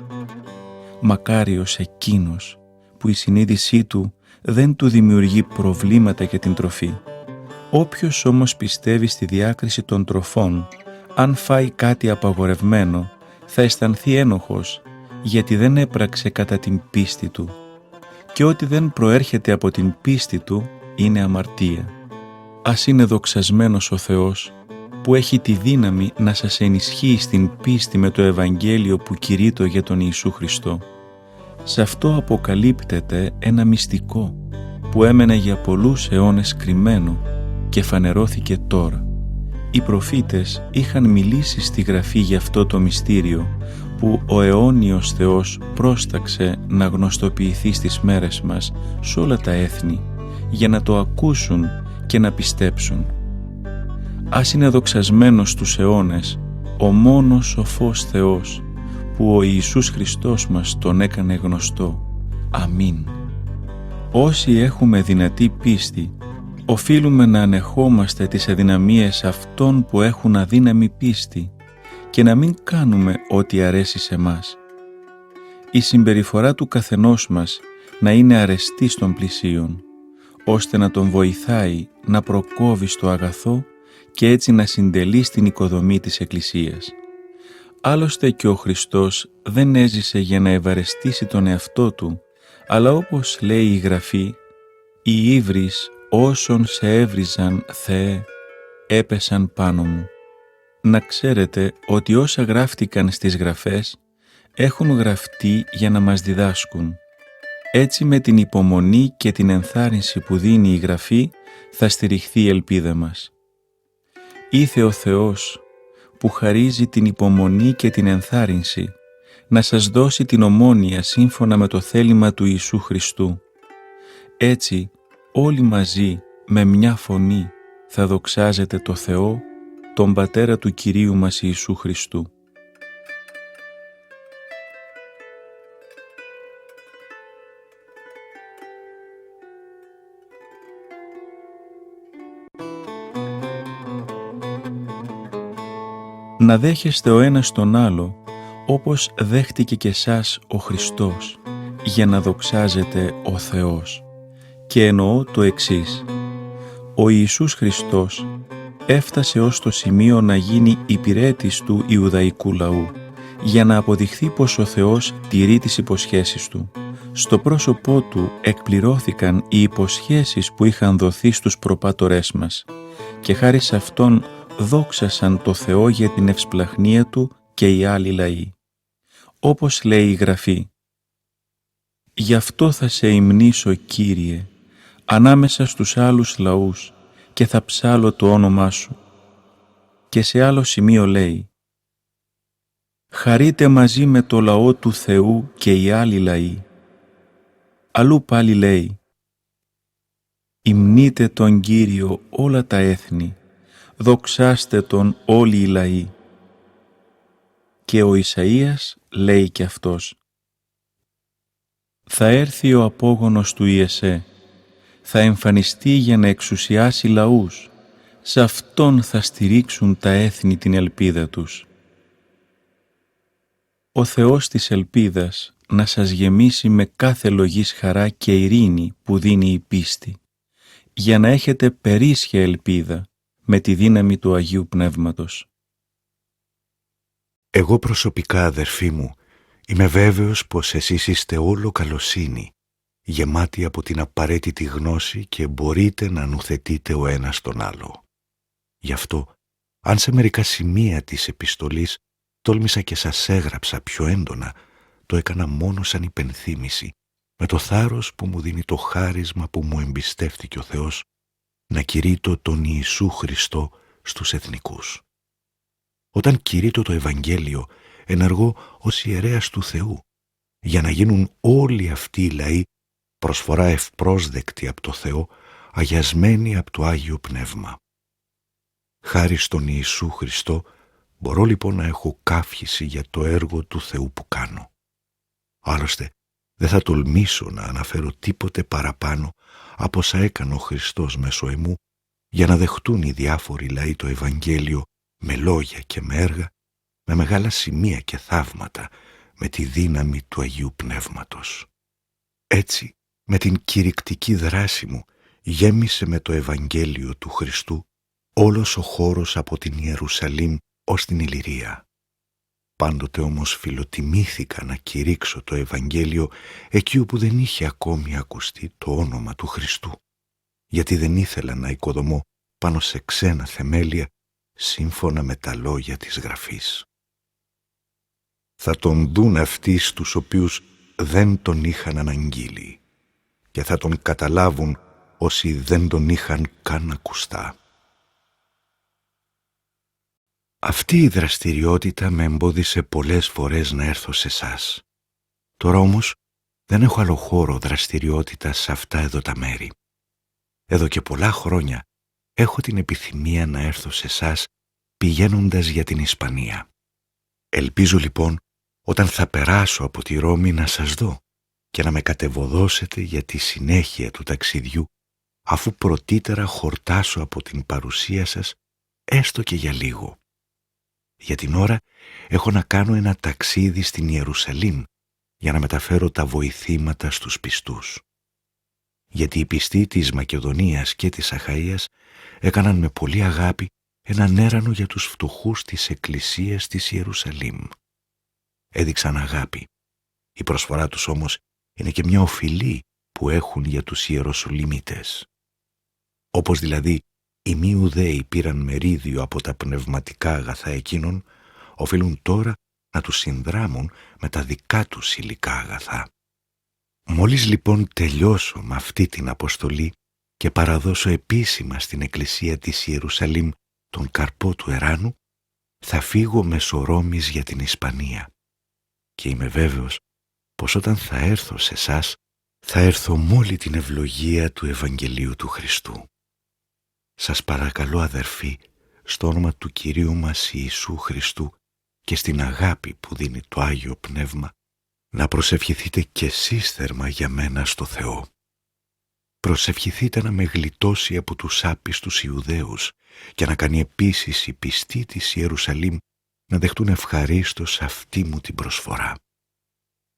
Μακάριος εκείνος που η συνείδησή του δεν του δημιουργεί προβλήματα για την τροφή. Όποιος όμως πιστεύει στη διάκριση των τροφών, αν φάει κάτι απαγορευμένο, θα αισθανθεί ένοχος, γιατί δεν έπραξε κατά την πίστη του. Και ό,τι δεν προέρχεται από την πίστη του είναι αμαρτία. Ας είναι δοξασμένος ο Θεός, που έχει τη δύναμη να σας ενισχύει στην πίστη με το Ευαγγέλιο που κηρύττω για τον Ιησού Χριστό. Σε αυτό αποκαλύπτεται ένα μυστικό που έμενε για πολλούς αιώνες κρυμμένο και φανερώθηκε τώρα. Οι προφήτες είχαν μιλήσει στη Γραφή για αυτό το μυστήριο που ο αιώνιος Θεός πρόσταξε να γνωστοποιηθεί στις μέρες μας σε όλα τα έθνη για να το ακούσουν και να πιστέψουν. Ας είναι δοξασμένος στους αιώνες ο μόνος σοφός Θεός που ο Ιησούς Χριστός μας τον έκανε γνωστό. Αμήν. Όσοι έχουμε δυνατή πίστη, οφείλουμε να ανεχόμαστε τις αδυναμίες αυτών που έχουν αδύναμη πίστη και να μην κάνουμε ό,τι αρέσει σε μας. Η συμπεριφορά του καθενός μας να είναι αρεστή στον πλησίον, ώστε να τον βοηθάει να προκόβει στο αγαθό και έτσι να συντελεί στην οικοδομή της Εκκλησίας. Άλλωστε και ο Χριστός δεν έζησε για να ευαρεστήσει τον εαυτό του, αλλά όπως λέει η Γραφή, «Οι ύβρις όσων σε έβριζαν, Θεέ, έπεσαν πάνω μου». Να ξέρετε ότι όσα γράφτηκαν στις Γραφές έχουν γραφτεί για να μας διδάσκουν. Έτσι με την υπομονή και την ενθάρρυνση που δίνει η Γραφή θα στηριχθεί η ελπίδα μας. Ήθε ο Θεός που χαρίζει την υπομονή και την ενθάρρυνση να σας δώσει την ομόνοια σύμφωνα με το θέλημα του Ιησού Χριστού. Έτσι όλοι μαζί με μια φωνή θα δοξάζετε το Θεό τον Πατέρα του Κυρίου μας Ιησού Χριστού. Να δέχεστε ο ένας τον άλλο, όπως δέχτηκε και εσάς ο Χριστός, για να δοξάζεται ο Θεός. Και εννοώ το εξής: ο Ιησούς Χριστός έφτασε ως το σημείο να γίνει υπηρέτης του Ιουδαϊκού λαού, για να αποδειχθεί πως ο Θεός τηρεί τις υποσχέσεις του. Στο πρόσωπό του εκπληρώθηκαν οι υποσχέσεις που είχαν δοθεί στους προπάτορές μας και χάρη σε αυτόν δόξασαν το Θεό για την ευσπλαχνία του και οι άλλοι λαοί. Όπως λέει η Γραφή: «Γι' αυτό θα σε υμνήσω, Κύριε, ανάμεσα στους άλλους λαούς και θα ψάλω το όνομά σου». Και σε άλλο σημείο λέει: «Χαρείτε μαζί με το λαό του Θεού και οι άλλοι λαοί». Αλλού πάλι λέει: «Υμνείτε τον Κύριο όλα τα έθνη, δοξάστε τον όλοι οι λαοί». Και ο Ισαΐας λέει κι αυτός: «Θα έρθει ο απόγονος του Ιεσέ, θα εμφανιστεί για να εξουσιάσει λαούς, σε αυτόν θα στηρίξουν τα έθνη την ελπίδα τους». Ο Θεός της ελπίδας να σας γεμίσει με κάθε λογής χαρά και ειρήνη που δίνει η πίστη, για να έχετε περίσσια ελπίδα με τη δύναμη του Αγίου Πνεύματος. Εγώ προσωπικά, αδερφοί μου, είμαι βέβαιος πως εσείς είστε όλο καλοσύνη, γεμάτοι από την απαραίτητη γνώση και μπορείτε να νουθετείτε ο ένας τον άλλο. Γι' αυτό, αν σε μερικά σημεία της επιστολής τόλμησα και σας έγραψα πιο έντονα, το έκανα μόνο σαν υπενθύμηση, με το θάρρος που μου δίνει το χάρισμα που μου εμπιστεύτηκε ο Θεός, να κηρύττω τον Ιησού Χριστό στους εθνικούς. Όταν κηρύττω το Ευαγγέλιο, ενεργώ ως ιερέας του Θεού, για να γίνουν όλοι αυτοί οι λαοί προσφορά ευπρόσδεκτη από το Θεό, αγιασμένοι από το Άγιο Πνεύμα. Χάρη στον Ιησού Χριστό, μπορώ λοιπόν να έχω καύχηση για το έργο του Θεού που κάνω. Άλλωστε, δεν θα τολμήσω να αναφέρω τίποτε παραπάνω από όσα έκανε ο Χριστός μέσω εμού για να δεχτούν οι διάφοροι λαοί το Ευαγγέλιο με λόγια και με έργα, με μεγάλα σημεία και θαύματα, με τη δύναμη του Αγίου Πνεύματος. Έτσι, με την κηρυκτική δράση μου, γέμισε με το Ευαγγέλιο του Χριστού όλος ο χώρος από την Ιερουσαλήμ ως την Ιλλυρία. Πάντοτε όμως φιλοτιμήθηκα να κηρύξω το Ευαγγέλιο εκεί όπου δεν είχε ακόμη ακουστεί το όνομα του Χριστού, γιατί δεν ήθελα να οικοδομώ πάνω σε ξένα θεμέλια σύμφωνα με τα λόγια της Γραφής. Θα τον δουν αυτοί στους οποίους δεν τον είχαν αναγγείλει και θα τον καταλάβουν όσοι δεν τον είχαν καν ακουστά. Αυτή η δραστηριότητα με εμπόδισε πολλές φορές να έρθω σε εσάς. Τώρα όμως δεν έχω άλλο χώρο δραστηριότητας σε αυτά εδώ τα μέρη. Εδώ και πολλά χρόνια έχω την επιθυμία να έρθω σε εσάς πηγαίνοντας για την Ισπανία. Ελπίζω λοιπόν όταν θα περάσω από τη Ρώμη να σας δω και να με κατεβοδώσετε για τη συνέχεια του ταξιδιού, αφού πρωτήτερα χορτάσω από την παρουσία σας έστω και για λίγο. Για την ώρα έχω να κάνω ένα ταξίδι στην Ιερουσαλήμ για να μεταφέρω τα βοηθήματα στους πιστούς. Γιατί οι πιστοί της Μακεδονίας και της Αχαΐας έκαναν με πολύ αγάπη έναν έρανο για τους φτωχούς της Εκκλησίας της Ιερουσαλήμ. Έδειξαν αγάπη. Η προσφορά τους όμως είναι και μια οφειλή που έχουν για τους Ιεροσολυμίτες. Όπως δηλαδή οι μη Ιουδαίοι πήραν μερίδιο από τα πνευματικά αγαθά εκείνων, οφείλουν τώρα να τους συνδράμουν με τα δικά τους υλικά αγαθά. Μόλις λοιπόν τελειώσω με αυτή την αποστολή και παραδώσω επίσημα στην Εκκλησία της Ιερουσαλήμ τον καρπό του εράνου, θα φύγω μέσω Ρώμης για την Ισπανία. Και είμαι βέβαιος πως όταν θα έρθω σε εσάς, θα έρθω με όλη την ευλογία του Ευαγγελίου του Χριστού. Σας παρακαλώ αδερφοί, στο όνομα του Κυρίου μας Ιησού Χριστού και στην αγάπη που δίνει το Άγιο Πνεύμα, να προσευχηθείτε κι εσείς θερμά για μένα στο Θεό. Προσευχηθείτε να με γλιτώσει από τους άπιστους Ιουδαίους και να κάνει επίσης οι πιστοί της Ιερουσαλήμ να δεχτούν ευχαρίστως αυτή μου την προσφορά.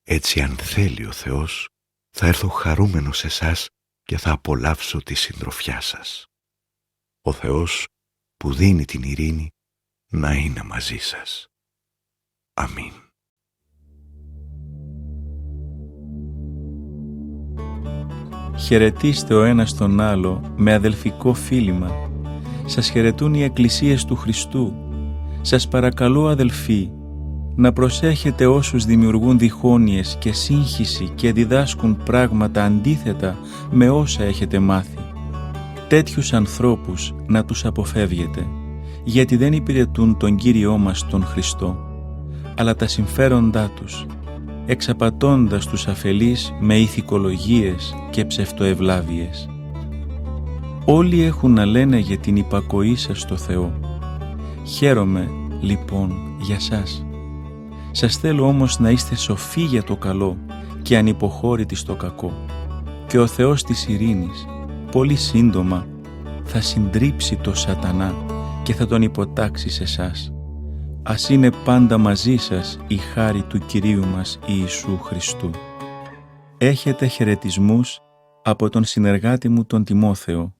Έτσι, αν θέλει ο Θεός, θα έρθω χαρούμενος σε εσάς και θα απολαύσω τη συντροφιά σας. Ο Θεός που δίνει την ειρήνη να είναι μαζί σας. Αμήν. Χαιρετίστε ο ένας τον άλλο με αδελφικό φίλημα. Σας χαιρετούν οι εκκλησίες του Χριστού. Σας παρακαλώ, αδελφοί, να προσέχετε όσους δημιουργούν διχόνοιες και σύγχυση και διδάσκουν πράγματα αντίθετα με όσα έχετε μάθει. Τέτοιους ανθρώπους να τους αποφεύγετε, γιατί δεν υπηρετούν τον Κύριό μας τον Χριστό, αλλά τα συμφέροντά τους, εξαπατώντας τους αφελείς με ηθικολογίες και ψευτοευλάβειες. Όλοι έχουν να λένε για την υπακοή σας στο Θεό. Χαίρομαι, λοιπόν, για σας. Σας θέλω όμως να είστε σοφοί για το καλό και ανυποχώρητοι στο κακό. Και ο Θεός της ειρήνης, πολύ σύντομα, θα συντρίψει το σατανά και θα τον υποτάξει σε εσάς. Ας είναι πάντα μαζί σας η χάρη του Κυρίου μας Ιησού Χριστού. Έχετε χαιρετισμούς από τον συνεργάτη μου τον Τιμόθεο.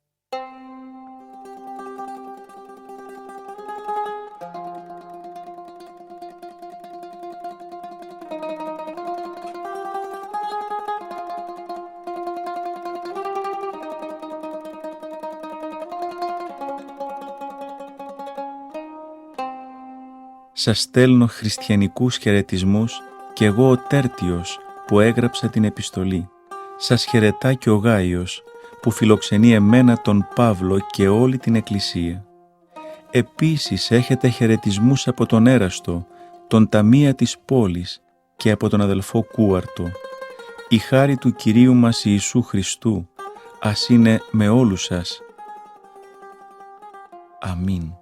Σας στέλνω χριστιανικούς χαιρετισμούς και εγώ ο Τέρτιος που έγραψα την επιστολή. Σας χαιρετά και ο Γάιος που φιλοξενεί εμένα τον Παύλο και όλη την Εκκλησία. Επίσης έχετε χαιρετισμούς από τον Έραστο, τον ταμεία της πόλης και από τον αδελφό Κούαρτο. Η χάρη του Κυρίου μας Ιησού Χριστού ας είναι με όλους σας. Αμήν.